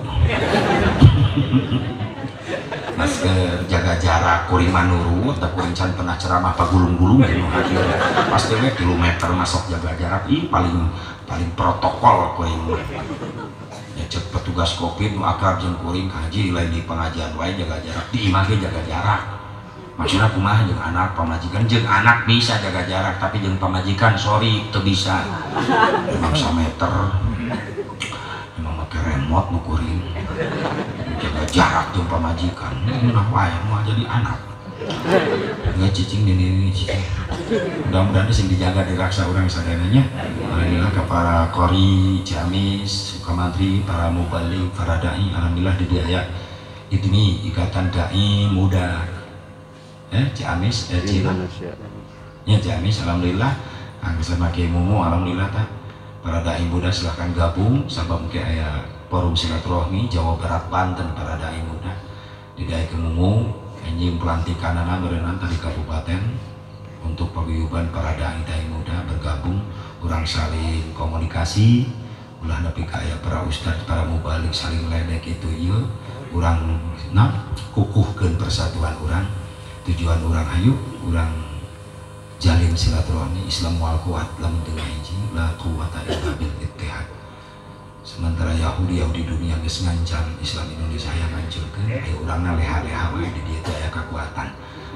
Masker jaga jarak kuring manuru atau kuring can pernah ceramah pagulung-gulung gitu hadir pasti we kilometer masuk jaga jarak paling protokol kuring ya cek petugas covid nu akrab jeung kuring haji lain di pengajian wae jaga jarak di imah ge jaga jarak maksudna kumaha jeung anak pamajikan jeung anak bisa jaga jarak tapi jeung pamajikan sorry teu bisa memang 1 meter memang make remote nu kuring jaga jarak jeung pamajikan nah wae mau jadi anak nggak cicing ini cicing mudah-mudahan sing dijaga diraksa orang sadananya alhamdulillah ke para kori Ciamis Sukamantri para mubalik para dai alhamdulillah di daya itu nih ikatan dai muda Ciamis Cina ya Ciamis alhamdulillah angkasa make mumu alhamdulillah tak para dai muda silahkan gabung sabab mungkin aya forum silaturahmi Jawa Barat Banten para dai muda di daya kemumu anjing pelantikan anak berenang tadi kabupaten untuk paguyuban para dai muda bergabung kurang saling komunikasi ulah nepi kaya para ustad para mubalik saling ledek itu iya kurang kukuhkeun persatuan orang tujuan orang hayu kurang jalin silaturahmi Islam wal kuat lamun teu hiji la quwata illa bil ittihad. Sementara Yahudi dunia geus ngancam Islam Indonesia yang ngancurkeun aya urangna leha-leha wae di dieu teh aya kakuatan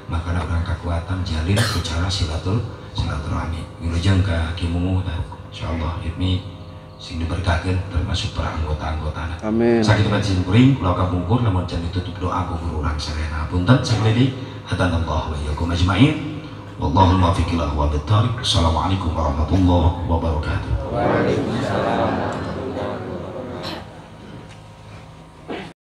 makana urang kakuatan jalin secara silaturahmi wilujeng ka Ki Mumu tah insyaallah ini sing diberkakeun termasuk para anggota-anggotana amin sakitu bae sing kuring kula kabungkur lamun can ditutup doa ku guru urang sarena punten sakali hadanallahu wa iyyakum ajmain wallahu muwaffiq ila aqwamit thoriq. Assalamualaikum warahmatullahi wabarakatuh.